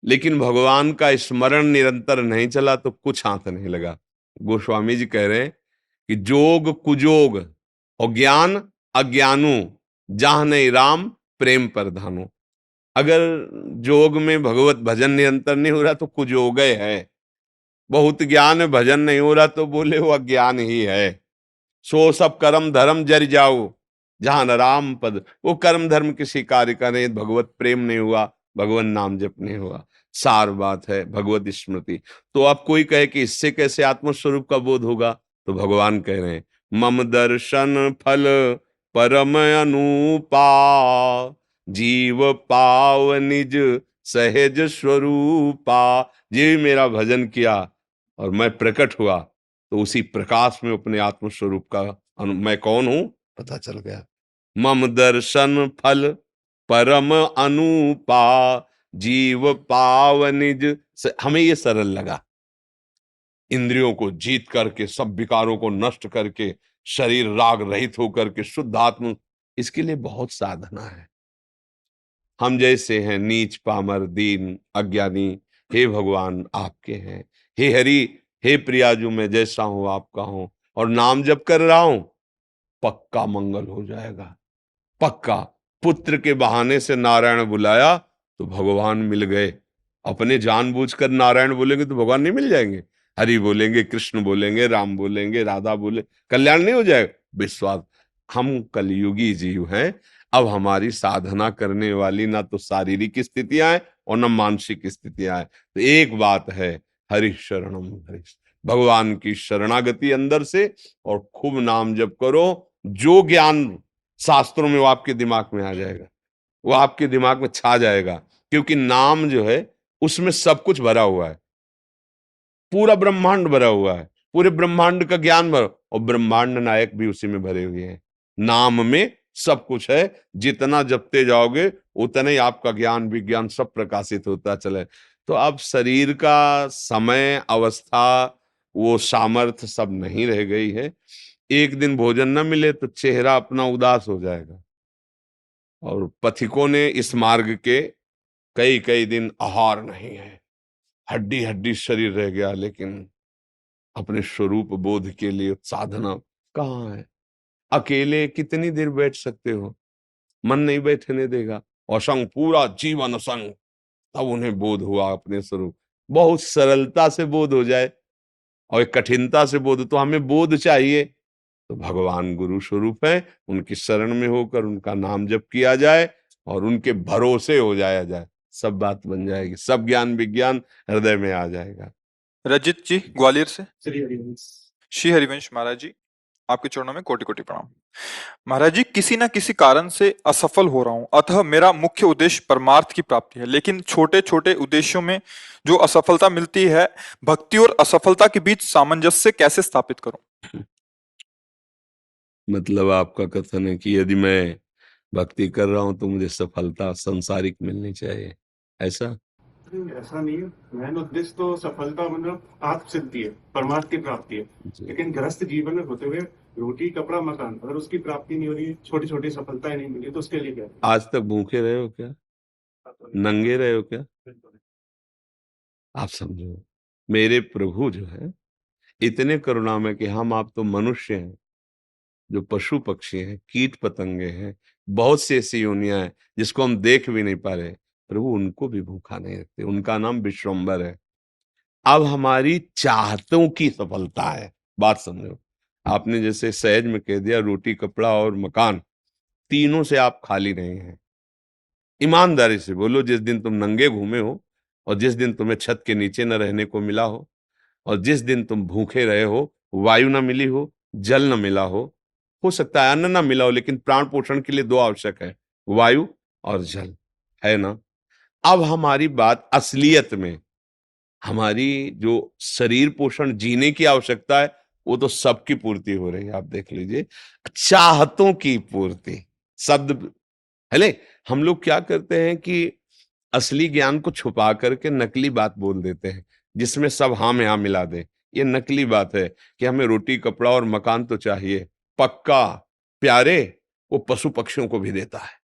S2: लेकिन भगवान का स्मरण निरंतर नहीं चला तो कुछ हाथ नहीं लगा। गोस्वामी जी कह रहे हैं कि जोग कुजोग और ज्ञान अज्ञानो, जहां नहीं राम प्रेम प्रधानो। अगर जोग में भगवत भजन निरंतर नहीं हो रहा तो कुजोग है। बहुत ज्ञान है, भजन नहीं हो रहा तो बोले वो अज्ञान ही है। सो सब कर्म धर्म जर जाओ, जहां न राम पद। वो कर्म धर्म किसी कार्य का नहीं, भगवत प्रेम नहीं हुआ, भगवान नाम जप नहीं हुआ। सार बात है भगवत स्मृति। तो अब कोई कहे कि इससे कैसे आत्मस्वरूप का बोध होगा, तो भगवान कह रहे हैं मम दर्शन फल परम अनुपा, जीव पाव निज सहज स्वरूपा। ये मेरा भजन किया और मैं प्रकट हुआ, तो उसी प्रकाश में अपने आत्म स्वरूप का मैं कौन हूं पता चल गया। मम दर्शन फल परम अनुपा, जीव पाव निज हमें ये सरल लगा। इंद्रियों को जीत करके, सब विकारों को नष्ट करके, शरीर राग रहित होकर के शुद्ध आत्म, इसके लिए बहुत साधना है। हम जैसे हैं नीच पामर दीन अज्ञानी, हे भगवान आपके हैं। हे हरि, हे प्रियाजू, मैं जैसा हूं आपका हूं और नाम जप कर रहा हूं, पक्का मंगल हो जाएगा, पक्का। पुत्र के बहाने से नारायण बुलाया तो भगवान मिल गए। अपने जानबूझकर नारायण बोलेंगे तो भगवान नहीं मिल जाएंगे। हरि बोलेंगे, कृष्ण बोलेंगे, राम बोलेंगे, राधा बोले, कल्याण नहीं हो जाएगा। विश्वास, हम कलयुगी जीव हैं। अब हमारी साधना करने वाली ना तो शारीरिक स्थितियां हैं और न मानसिक स्थितियां हैं। तो एक बात है, हरि शरणम हरि, भगवान की शरणागति अंदर से, और खूब नाम जप करो। जो ज्ञान शास्त्रों में वो आपके दिमाग में आ जाएगा, वो आपके दिमाग में छा जाएगा। क्योंकि नाम जो है उसमें सब कुछ भरा हुआ है, पूरा ब्रह्मांड भरा हुआ है, पूरे ब्रह्मांड का ज्ञान भरा, और ब्रह्मांड नायक भी उसी में भरे हुए हैं। नाम में सब कुछ है। जितना जपते जाओगे उतना ही आपका ज्ञान विज्ञान सब प्रकाशित होता चले। तो अब शरीर का समय अवस्था, वो सामर्थ्य सब नहीं रह गई है। एक दिन भोजन न मिले तो चेहरा अपना उदास हो जाएगा। और पथिकों ने इस मार्ग के कई कई दिन आहार नहीं है, हड्डी हड्डी शरीर रह गया, लेकिन अपने स्वरूप बोध के लिए साधना कहाँ है। अकेले कितनी देर बैठ सकते हो, मन नहीं बैठने देगा। असंग, पूरा जीवन असंग, तब उन्हें बोध हुआ अपने स्वरूप। बहुत सरलता से बोध हो जाए और एक कठिनता से बोध, तो हमें बोध चाहिए। तो भगवान गुरु स्वरूप है, उनकी शरण में होकर उनका नाम जप किया जाए और उनके भरोसे हो जाया जाए, सब बात बन जाएगी, सब ज्ञान विज्ञान हृदय में आ जाएगा।
S1: रजित जी ग्वालियर से।
S3: श्री हरिवंश।
S1: श्री हरिवंश महाराज जी, आपके चरणों में कोटि कोटि प्रणाम। महाराज जी, किसी ना किसी कारण से असफल हो रहा हूं, अतः मेरा मुख्य उद्देश्य परमार्थ की प्राप्ति है, लेकिन छोटे छोटे उद्देश्यों में जो असफलता मिलती है, भक्ति और असफलता के बीच सामंजस्य कैसे स्थापित करूं?
S2: मतलब आपका कथन है कि यदि मैं भक्ति कर रहा हूं तो मुझे सफलता संसारिक मिलनी चाहिए, ऐसा?
S3: नहीं, ऐसा नहीं है। मेन उद्देश्य तो सफलता मतलब आत्म सिद्धि है, परमार्थ की प्राप्ति है।
S2: जी।
S3: लेकिन गृहस्थ जीवन में होते हुए रोटी कपड़ा मकान, अगर उसकी प्राप्ति नहीं हो रही, छोटी छोटी सफलताएं नहीं मिली, तो उसके लिए क्या?
S2: आज तक भूखे रहे हो क्या? नंगे रहे हो क्या? आप समझो, मेरे प्रभु जो है इतने करुणामय कि हम आप तो मनुष्य हैं, जो पशु पक्षी हैं, कीट पतंगे हैं, बहुत सी ऐसी योनियां हैं जिसको हम देख भी नहीं पा रहे, प्रभु उनको भी भूखा नहीं रखते। उनका नाम विश्वम्बर है। अब हमारी चाहतों की सफलता है, बात समझो। आपने जैसे सहज में कह दिया रोटी कपड़ा और मकान, तीनों से आप खाली नहीं हैं। ईमानदारी से बोलो, जिस दिन तुम नंगे घूमे हो और जिस दिन तुम्हें छत के नीचे न रहने को मिला हो और जिस दिन तुम भूखे रहे हो, वायु न मिली हो, जल न मिला हो सकता है अन्न न मिला हो, लेकिन प्राण पोषण के लिए दो आवश्यक है, वायु और जल, है ना? अब हमारी बात असलियत में, हमारी जो शरीर पोषण जीने की आवश्यकता है वो तो सबकी पूर्ति हो रही है। आप देख लीजिए, चाहतों की पूर्ति, शब्द हेले, हम लोग क्या करते हैं कि असली ज्ञान को छुपा करके नकली बात बोल देते हैं, जिसमें सब हाँ में हाँ मिला दे। ये नकली बात है कि हमें रोटी कपड़ा और मकान तो चाहिए, पक्का प्यारे वो पशु पक्षियों को भी देता है।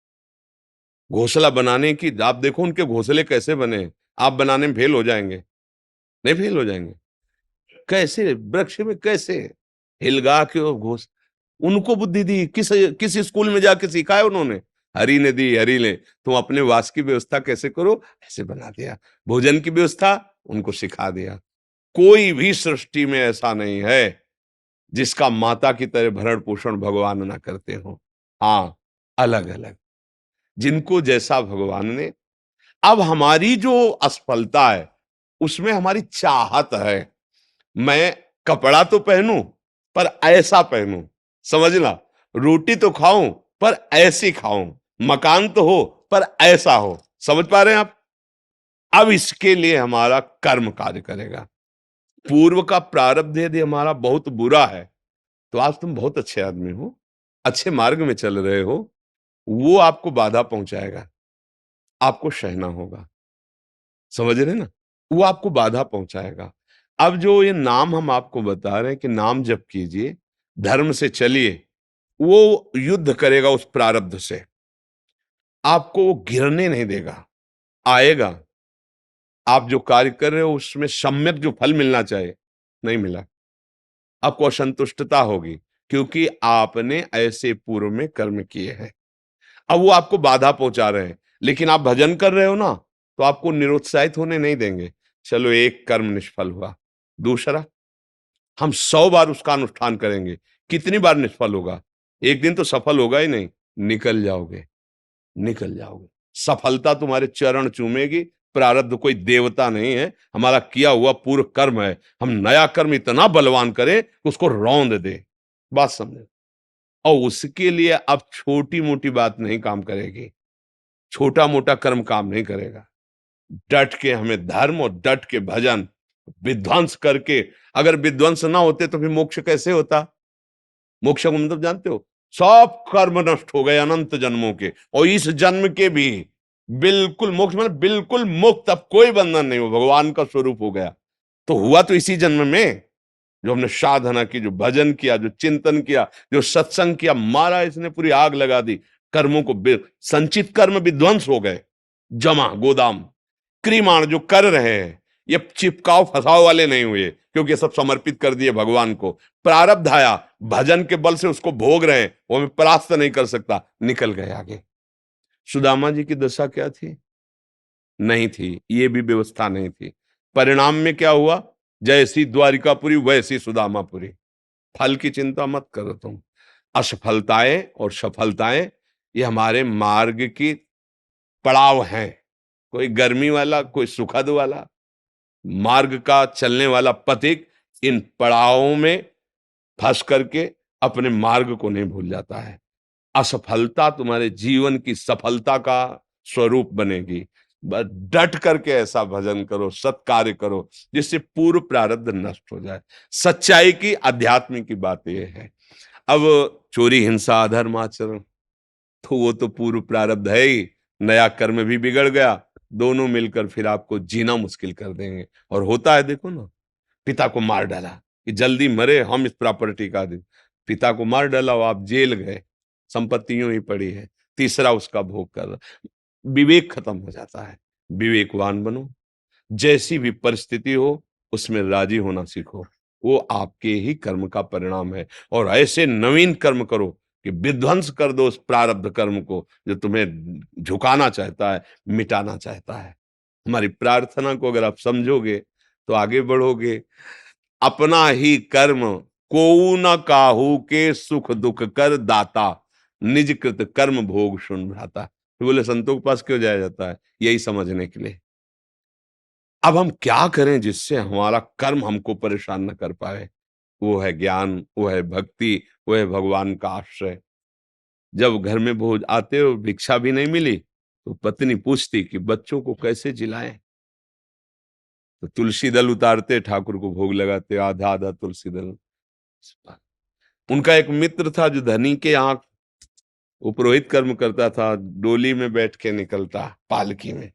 S2: घोंसला बनाने की आप देखो उनके घोंसले कैसे बने हैं, आप बनाने में फेल हो जाएंगे, नहीं फेल हो जाएंगे? कैसे वृक्ष में कैसे हिलगा के वो घोष, उनको बुद्धि दी, किस स्कूल में जाके सिखाया उन्होंने? हरि ने दी, हरि ने। तुम अपने वास की व्यवस्था कैसे करो, ऐसे बना दिया। भोजन की व्यवस्था उनको सिखा दिया। कोई भी सृष्टि में ऐसा नहीं है जिसका माता की तरह भरण पोषण भगवान ना करते हो। हाँ, अलग अलग जिनको जैसा भगवान ने। अब हमारी जो असफलता है उसमें हमारी चाहत है, मैं कपड़ा तो पहनूं पर ऐसा पहनूं, समझना, रोटी तो खाऊं पर ऐसी खाऊं, मकान तो हो पर ऐसा हो। समझ पा रहे हैं आप? अब इसके लिए हमारा कर्म कार्य करेगा। पूर्व का प्रारब्ध यदि हमारा बहुत बुरा है तो आज तुम बहुत अच्छे आदमी हो, अच्छे मार्ग में चल रहे हो, वो आपको बाधा पहुंचाएगा, आपको सहना होगा। समझ रहे ना? वो आपको बाधा पहुंचाएगा। अब जो ये नाम हम आपको बता रहे हैं कि नाम जप कीजिए, धर्म से चलिए, वो युद्ध करेगा उस प्रारब्ध से, आपको वो गिरने नहीं देगा, आएगा। आप जो कार्य कर रहे हो उसमें सम्यक जो फल मिलना चाहिए नहीं मिला, आपको असंतुष्टता होगी, क्योंकि आपने ऐसे पूर्व में कर्म किए हैं। अब वो आपको बाधा पहुंचा रहे हैं, लेकिन आप भजन कर रहे हो ना, तो आपको निरुत्साहित होने नहीं देंगे। चलो एक कर्म निष्फल हुआ, दूसरा हम 100 बार उसका अनुष्ठान करेंगे, कितनी बार निष्फल होगा? एक दिन तो सफल होगा ही नहीं, निकल जाओगे, निकल जाओगे। सफलता तुम्हारे चरण चूमेगी। प्रारब्ध कोई देवता नहीं है, हमारा किया हुआ पूर्व कर्म है। हम नया कर्म इतना बलवान करें कि उसको रौंद दे। बात समझे? और उसके लिए अब छोटी मोटी बात नहीं काम करेगी, छोटा मोटा कर्म काम नहीं करेगा। डट के हमें धर्म और डट के भजन, विध्वंस करके, अगर विध्वंस ना होते तो फिर मोक्ष कैसे होता? मोक्ष का मतलब जानते हो? सब कर्म नष्ट हो गए अनंत जन्मों के, और इस जन्म के भी बिल्कुल मोक्ष, मतलब बिल्कुल मुक्त, अब कोई बंधन नहीं हो, भगवान का स्वरूप हो गया। तो हुआ तो इसी जन्म में, जो हमने साधना की, जो भजन किया, जो चिंतन किया, जो सत्संग किया, मारा इसने पूरी आग लगा दी। कर्मों को संचित कर्म विध्वंस हो गए, जमा गोदाम। क्रियमाण जो कर रहे हैं ये चिपकाव फसाव वाले नहीं हुए, क्योंकि ये सब समर्पित कर दिए भगवान को। प्रारब्ध आया, भजन के बल से उसको भोग रहे हैं, वो हमें परास्त नहीं कर सकता, निकल गए आगे। सुदामा जी की दशा क्या थी? नहीं थी, ये भी व्यवस्था नहीं थी। परिणाम में क्या हुआ? जैसी द्वारिकापुरी वैसी सुदामापुरी। फल की चिंता मत करो तुम। असफलताएं और सफलताएं ये हमारे मार्ग की पड़ाव हैं, कोई गर्मी वाला, कोई सुखद वाला। मार्ग का चलने वाला पथिक इन पड़ावों में फंस करके अपने मार्ग को नहीं भूल जाता है। असफलता तुम्हारे जीवन की सफलता का स्वरूप बनेगी। बस डट करके ऐसा भजन करो, सत्कार्य करो, जिससे पूर्व प्रारब्ध नष्ट हो जाए। सच्चाई की, अध्यात्म की बात यह है। अब चोरी हिंसा अधर्म आचरण, तो वो तो पूर्व प्रारब्ध है ही, नया कर्म भी बिगड़ गया, दोनों मिलकर फिर आपको जीना मुश्किल कर देंगे। और होता है, देखो ना, पिता को मार डाला कि जल्दी मरे हम इस प्रॉपर्टी का दिन, पिता को मार डाला और आप जेल गए, संपत्ति यूं ही पड़ी है, तीसरा उसका भोग कर रहा। विवेक खत्म हो जाता है। विवेकवान बनो, जैसी भी परिस्थिति हो उसमें राजी होना सीखो, वो आपके ही कर्म का परिणाम है। और ऐसे नवीन कर्म करो कि विध्वंस कर दो उस प्रारब्ध कर्म को जो तुम्हें झुकाना चाहता है, मिटाना चाहता है। हमारी प्रार्थना को अगर आप समझोगे तो आगे बढ़ोगे। अपना ही कर्म को न काहू के सुख दुख कर दाता, निज कृत कर्म भोग सुन भ्राता। तो बोले संतों के पास क्यों जाया जाता है? यही समझने के लिए। अब हम क्या करें जिससे हमारा कर्म हमको परेशान न कर पाए? वो है ज्ञान, वो है भक्ति, वो है भगवान का आश्रय। जब घर में भोज आते हो, भिक्षा भी नहीं मिली तो पत्नी पूछती कि बच्चों को कैसे जिलाएं। तो तुलसी दल उतारते, ठाकुर को भोग लगाते, आधा आधा तुलसी दल। उनका एक मित्र था जो धनी के यहाँ वो पुरोहित कर्म करता था, डोली में बैठ के निकलता, पालकी में।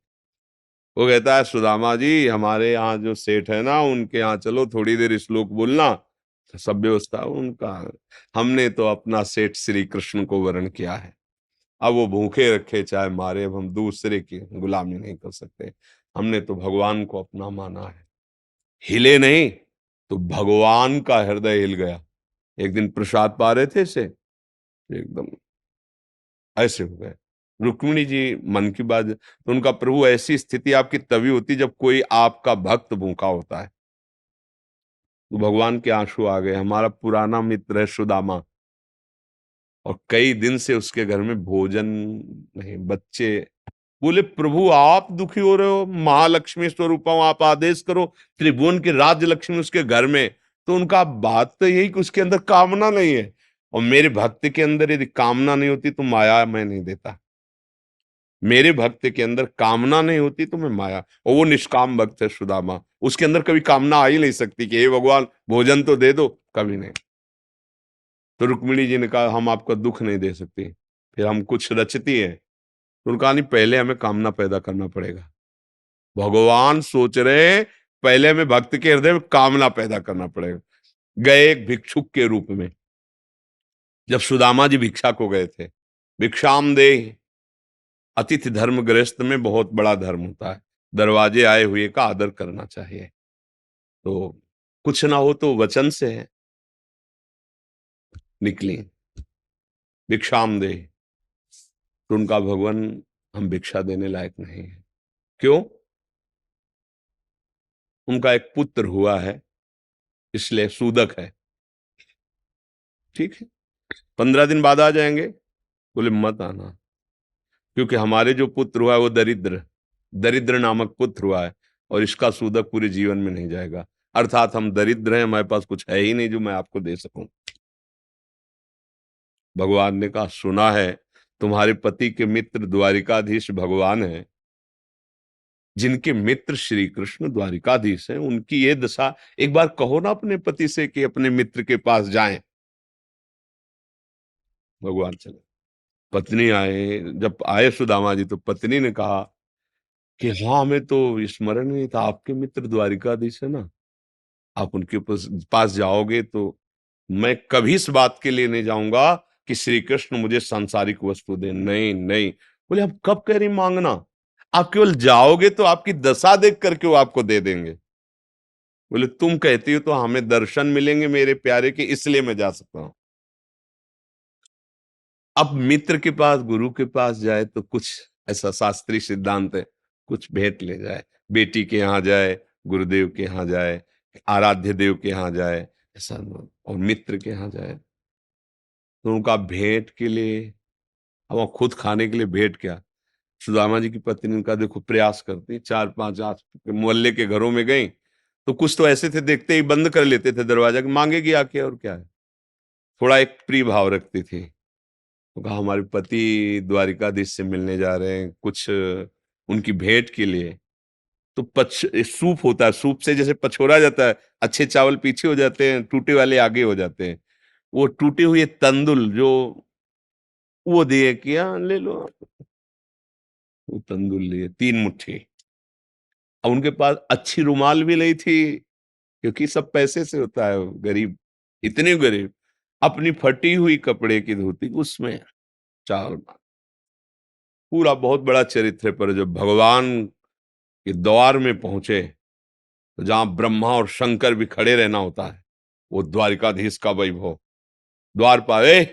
S2: वो कहता है सुदामा जी, हमारे यहाँ जो सेठ है ना, उनके यहाँ चलो, थोड़ी देर श्लोक बोलना। तो सब व्यवस्था उनका। हमने तो अपना सेठ श्री कृष्ण को वरण किया है, अब वो भूखे रखे चाहे मारे, अब हम दूसरे की गुलामी नहीं कर सकते। हमने तो भगवान को अपना माना है। हिले नहीं तो भगवान का हृदय हिल गया। एक दिन प्रसाद पा रहे थे से एकदम ऐसे हो गए। रुक्मिणी जी मन की बात, तो उनका प्रभु ऐसी स्थिति आपकी तभी होती जब कोई आपका भक्त भूखा होता है। तो भगवान के आंसू आ गए। हमारा पुराना मित्र है सुदामा, और कई दिन से उसके घर में भोजन नहीं, बच्चे। बोले प्रभु आप दुखी हो रहे हो, महालक्ष्मी स्वरूप हूं, आप आदेश करो, त्रिभुवन की राज्य लक्ष्मी उसके घर में। तो उनका बात तो यही कि उसके अंदर कामना नहीं है, और मेरे भक्त के अंदर यदि कामना नहीं होती तो माया मैं नहीं देता। मेरे भक्त के अंदर कामना नहीं होती तो मैं माया, और वो निष्काम भक्त है सुदामा, उसके अंदर कभी कामना आ ही नहीं सकती कि हे भगवान भोजन तो दे दो, कभी नहीं। तो रुक्मिणी जी ने कहा हम आपका दुख नहीं दे सकते। फिर हम कुछ रचती है, तो उन्होंने कहा नहीं, पहले हमें कामना पैदा करना पड़ेगा। भगवान सोच रहे पहले हमें भक्त के हृदय में कामना पैदा करना पड़ेगा। गए एक भिक्षुक के रूप में, जब सुदामा जी भिक्षा को गए थे, भिक्षाम दे, अतिथि धर्म गृहस्थ में बहुत बड़ा धर्म होता है, दरवाजे आए हुए का आदर करना चाहिए। तो कुछ ना हो तो वचन से है, निकली भिक्षाम दे। तो उनका भगवान हम भिक्षा देने लायक नहीं है। क्यों? उनका एक पुत्र हुआ है, इसलिए सूदक है। ठीक है, 15 दिन बाद आ जाएंगे। बोले मत आना, क्योंकि हमारे जो पुत्र हुआ है वो दरिद्र दरिद्र नामक पुत्र हुआ है, और इसका सूदक पूरे जीवन में नहीं जाएगा। अर्थात हम दरिद्र हैं, हमारे पास कुछ है ही नहीं जो मैं आपको दे सकूं। भगवान ने कहा सुना है तुम्हारे पति के मित्र द्वारिकाधीश भगवान है, जिनके मित्र श्री कृष्ण द्वारिकाधीश हैं, उनकी ये दशा, एक बार कहो ना अपने पति से कि अपने मित्र के पास जाएं। भगवान चले, पत्नी आए, जब आए सुदामा जी तो पत्नी ने कहा कि हाँ हमें तो स्मरण नहीं था, आपके मित्र द्वारिकाधीश है ना, आप उनके पास जाओगे तो मैं कभी इस बात के लिए नहीं जाऊंगा कि श्री कृष्ण मुझे सांसारिक वस्तु दे। नहीं नहीं। बोले हम कब कह रही मांगना, आप केवल जाओगे तो आपकी दशा देख करके वो आपको दे देंगे। बोले तुम कहती हो तो हमें दर्शन मिलेंगे मेरे प्यारे के, इसलिए मैं जा सकता हूं। अब मित्र के पास, गुरु के पास जाए तो कुछ ऐसा शास्त्रीय सिद्धांत है, कुछ भेंट ले जाए। बेटी के यहाँ जाए, गुरुदेव के यहाँ जाए, आराध्य देव के यहाँ जाए, ऐसा। और मित्र के यहाँ जाए तो उनका भेंट के लिए, अब खुद खाने के लिए भेंट क्या। सुदामा जी की पत्नी उनका देखो प्रयास करती, 4-5 आस मोहल्ले के घरों में गई तो कुछ तो ऐसे थे देखते ही बंद कर लेते थे दरवाजा कि मांगेगी आके और क्या है। थोड़ा एक प्रिय भाव रखती थी। तो कहा हमारे पति द्वारिकाधीश से मिलने जा रहे हैं, कुछ उनकी भेंट के लिए। तो सूप होता है, सूप से जैसे पछोरा जाता है, अच्छे चावल पीछे हो जाते हैं, टूटे वाले आगे हो जाते हैं। वो टूटे हुए तंदुल जो वो दिए कि हाँ ले लो। वो तंदुल लिए 3 मुट्ठी। अब उनके पास अच्छी रुमाल भी नहीं थी, क्योंकि सब पैसे से होता है, गरीब, इतने गरीब। अपनी फटी हुई कपड़े की धोती उसमें चावल। पूरा बहुत बड़ा चरित्र पर जब भगवान के द्वार में पहुंचे, तो जहां ब्रह्मा और शंकर भी खड़े रहना होता है, वो द्वारिकाधीश का वैभव। द्वार पर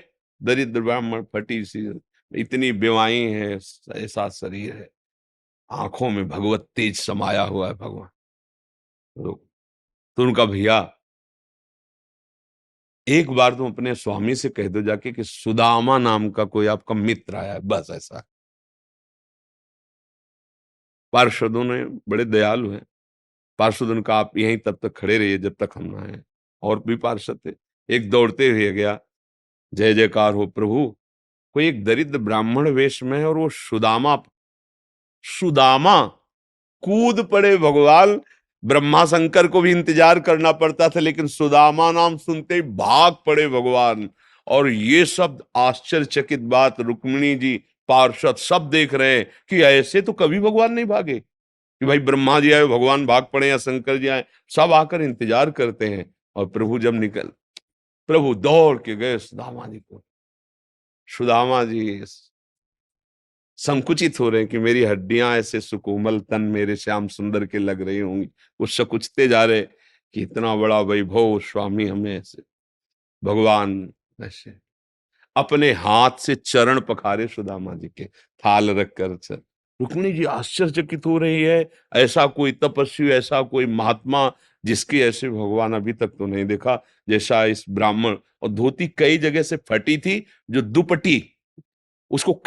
S2: दरिद्र ब्राह्मण, फटी सी, इतनी बेवाई है, ऐसा शरीर है, आंखों में भगवत तेज समाया हुआ है भगवान। तो उनका भैया, एक बार तुम अपने स्वामी से कह दो जाके कि सुदामा नाम का कोई आपका मित्र आया है, बस ऐसा। पार्षदों ने, बड़े दयालु हैं, पार्षदों ने कहा आप यहीं तब तक खड़े रहिए जब तक हम ना आए। और भी पार्षद थे। एक दौड़ते हुए गया, जय जयकार हो प्रभु, कोई एक दरिद्र ब्राह्मण वेश में है और वो सुदामा सुदामा कूद पड़े भगवान। ब्रह्मा शंकर को भी इंतजार करना पड़ता था, लेकिन सुदामा नाम सुनते ही भाग पड़े भगवान। और ये सब आश्चर्यचकित बात रुक्मिणी जी, पार्षद सब देख रहे हैं कि ऐसे तो कभी भगवान नहीं भागे, कि भाई ब्रह्मा जी आए भगवान भाग पड़े या शंकर जी आए, सब आकर इंतजार करते हैं। और प्रभु जब प्रभु दौड़ के गए सुदामा जी को। सुदामा जी संकुचित हो रहे हैं कि मेरी हड्डियां ऐसे सुकोमल, तन मेरे श्याम सुंदर के लग रही होंगी। वो सकुचते जा रहे कि इतना बड़ा वैभव स्वामी हमें ऐसे। भगवान ऐसे अपने हाथ से चरण पखारे सुदामा जी के, थाल रखकर। रुक्मिणी जी आश्चर्यचकित हो रही है, ऐसा कोई तपस्वी, ऐसा कोई महात्मा जिसकी ऐसे भगवान अभी तक तो नहीं देखा जैसा इस ब्राह्मण। और धोती कई जगह से फटी थी, जो दुपट्टी उसको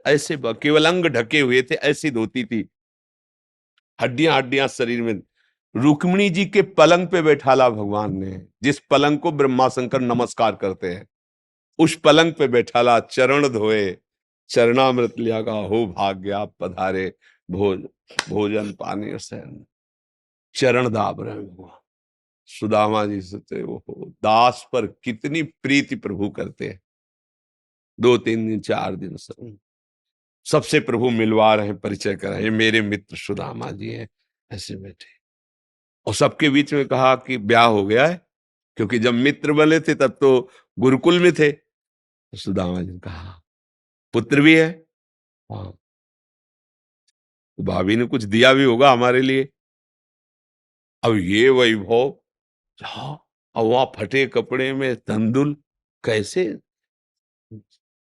S2: ऐसे केवल अंग ढके हुए थे, ऐसी धोती थी, हड्डियां हड्डियां शरीर में। रुक्मिणी जी के पलंग पे बैठाला भगवान ने, जिस पलंग को ब्रह्मा शंकर नमस्कार करते हैं, उस पलंग पे बैठाला, चरण धोए, चरणामृत लिया, का हो भाग्य आप पधारे, भोजन पानी सहन, चरण दाब रहे भगवान। सुदामा जी सोचते वो दास पर कितनी प्रीति प्रभु करते हैं। 2-3 दिन 4 दिन सबसे प्रभु मिलवा रहे हैं, परिचय करा, ये मेरे मित्र सुदामा जी हैं, ऐसे बैठे। और सबके बीच में कहा कि ब्याह हो गया है, क्योंकि जब मित्र बने थे तब तो गुरुकुल में थे। तो सुदामा जी ने कहा पुत्र भी है, हाँ, तो भाभी ने कुछ दिया भी होगा हमारे लिए। अब ये वैभव, हाँ, अब वहां फटे कपड़े में तंदुल कैसे।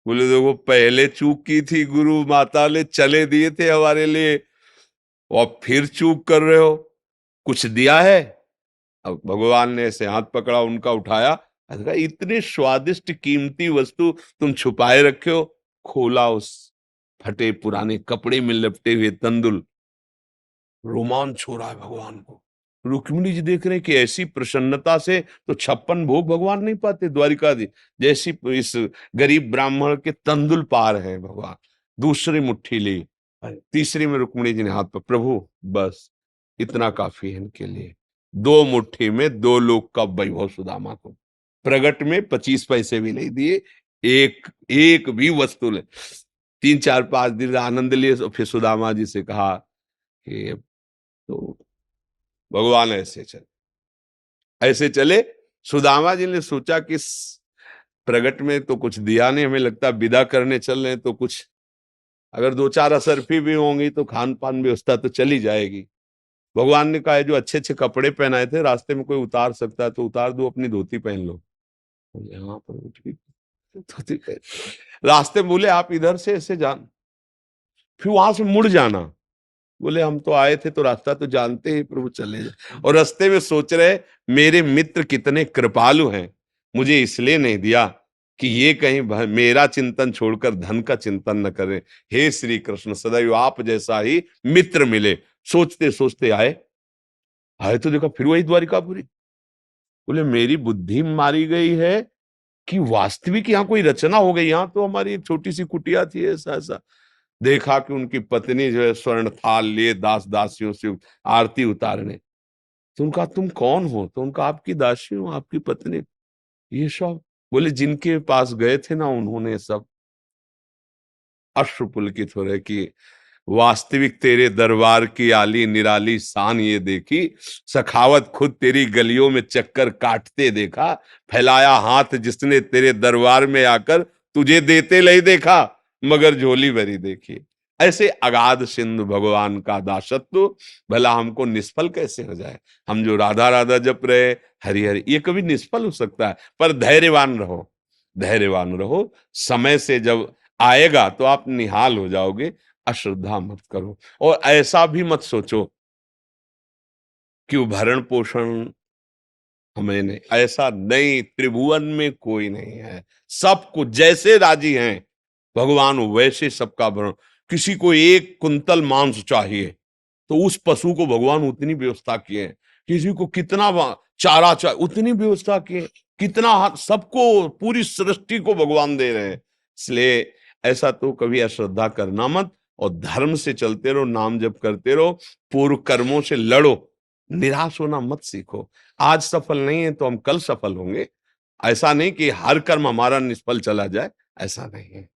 S2: बोले देखो पहले चूक की थी, गुरु माता ने चले दिए थे हमारे लिए, और फिर चूक कर रहे हो, कुछ दिया है। अब भगवान ने ऐसे हाथ पकड़ा, उनका उठाया, कहा इतने स्वादिष्ट कीमती वस्तु तुम छुपाए रखे हो। खोला, उस फटे पुराने कपड़े में लपटे हुए तंदुल, रोमांच हो रहा है भगवान को। रुक्मिणी जी देख रहे हैं कि ऐसी प्रसन्नता से तो 56 भोग भगवान नहीं पाते द्वारिकाधीश, जैसी इस गरीब ब्राह्मण के तंदुल पार है भगवान। दूसरी मुट्ठी ली, तीसरी में रुक्मिणी जी ने हाथ पर, प्रभु बस इतना काफी है इनके लिए। 2 मुट्ठी में 2 लोग का वैभव सुदामा को। प्रगट में 25 पैसे भी नहीं दिए, एक भी वस्तु ले। 3-4-5 दिन आनंद लिए, फिर सुदामा जी से कहा कि तो भगवान ऐसे चले। सुदामा जी ने सोचा कि प्रगट में तो कुछ दिया नहीं, हमें लगता विदा करने चल रहे, तो कुछ अगर 2-4 असरफी भी होंगी तो खान पान व्यवस्था तो चली जाएगी। भगवान ने कहा जो अच्छे अच्छे कपड़े पहनाए थे, रास्ते में कोई उतार सकता है तो उतार दो, अपनी धोती पहन लो। यहाँ पर ठीक धोती पहन। रास्ते में बोले आप इधर से ऐसे जान, फिर वहां से मुड़ जाना। बोले हम तो आए थे तो रास्ता तो जानते ही, प्रभु चले जाए। और रास्ते में सोच रहे मेरे मित्र कितने कृपालु हैं, मुझे इसलिए नहीं दिया कि ये कहीं मेरा चिंतन छोड़कर धन का चिंतन न करें। हे श्री कृष्ण, सदैव आप जैसा ही मित्र मिले। सोचते सोचते आए तो देखा फिर वही द्वारिकापुरी। बोले मेरी बुद्धि मारी गई है कि वास्तविक यहाँ कोई रचना हो गई। यहाँ तो हमारी एक छोटी सी कुटिया थी, ऐसा ऐसा। देखा कि उनकी पत्नी जो है स्वर्ण थाल लिए दास दासियों से आरती उतारने। तो उनका तुम कौन हो? तो उनका आपकी दासी हूं, आपकी पत्नी। ये सब बोले जिनके पास गए थे ना, उन्होंने सब अश्रुपुलकित हो रहे कि वास्तविक तेरे दरबार की आली निराली शान ये देखी, सखावत खुद तेरी गलियों में चक्कर काटते देखा, फैलाया हाथ जिसने तेरे दरबार में आकर तुझे देते नहीं देखा, मगर झोली भरी देखी। ऐसे अगाध सिंधु भगवान का दासत्व भला हमको निष्फल कैसे हो जाए। हम जो राधा राधा जप रहे, हरि हरि, ये कभी निष्फल हो सकता है। पर धैर्यवान रहो, धैर्यवान रहो। समय से जब आएगा तो आप निहाल हो जाओगे। अश्रद्धा मत करो, और ऐसा भी मत सोचो कि वो भरण पोषण हमें नहीं, ऐसा नहीं। त्रिभुवन में कोई नहीं है, सबको जैसे राजी हैं भगवान वैसे सबका भरण। किसी को 1 कुंतल मांस चाहिए तो उस पशु को भगवान उतनी व्यवस्था किए। किसी को कितना चारा चाहिए उतनी व्यवस्था किए। कितना सबको, पूरी सृष्टि को भगवान दे रहे हैं। इसलिए ऐसा तो कभी अश्रद्धा करना मत। और धर्म से चलते रहो, नाम जप करते रहो, पूर्व कर्मों से लड़ो, निराश होना मत सीखो। आज सफल नहीं है तो हम कल सफल होंगे। ऐसा नहीं कि हर कर्म हमारा निष्फल चला जाए, ऐसा नहीं है।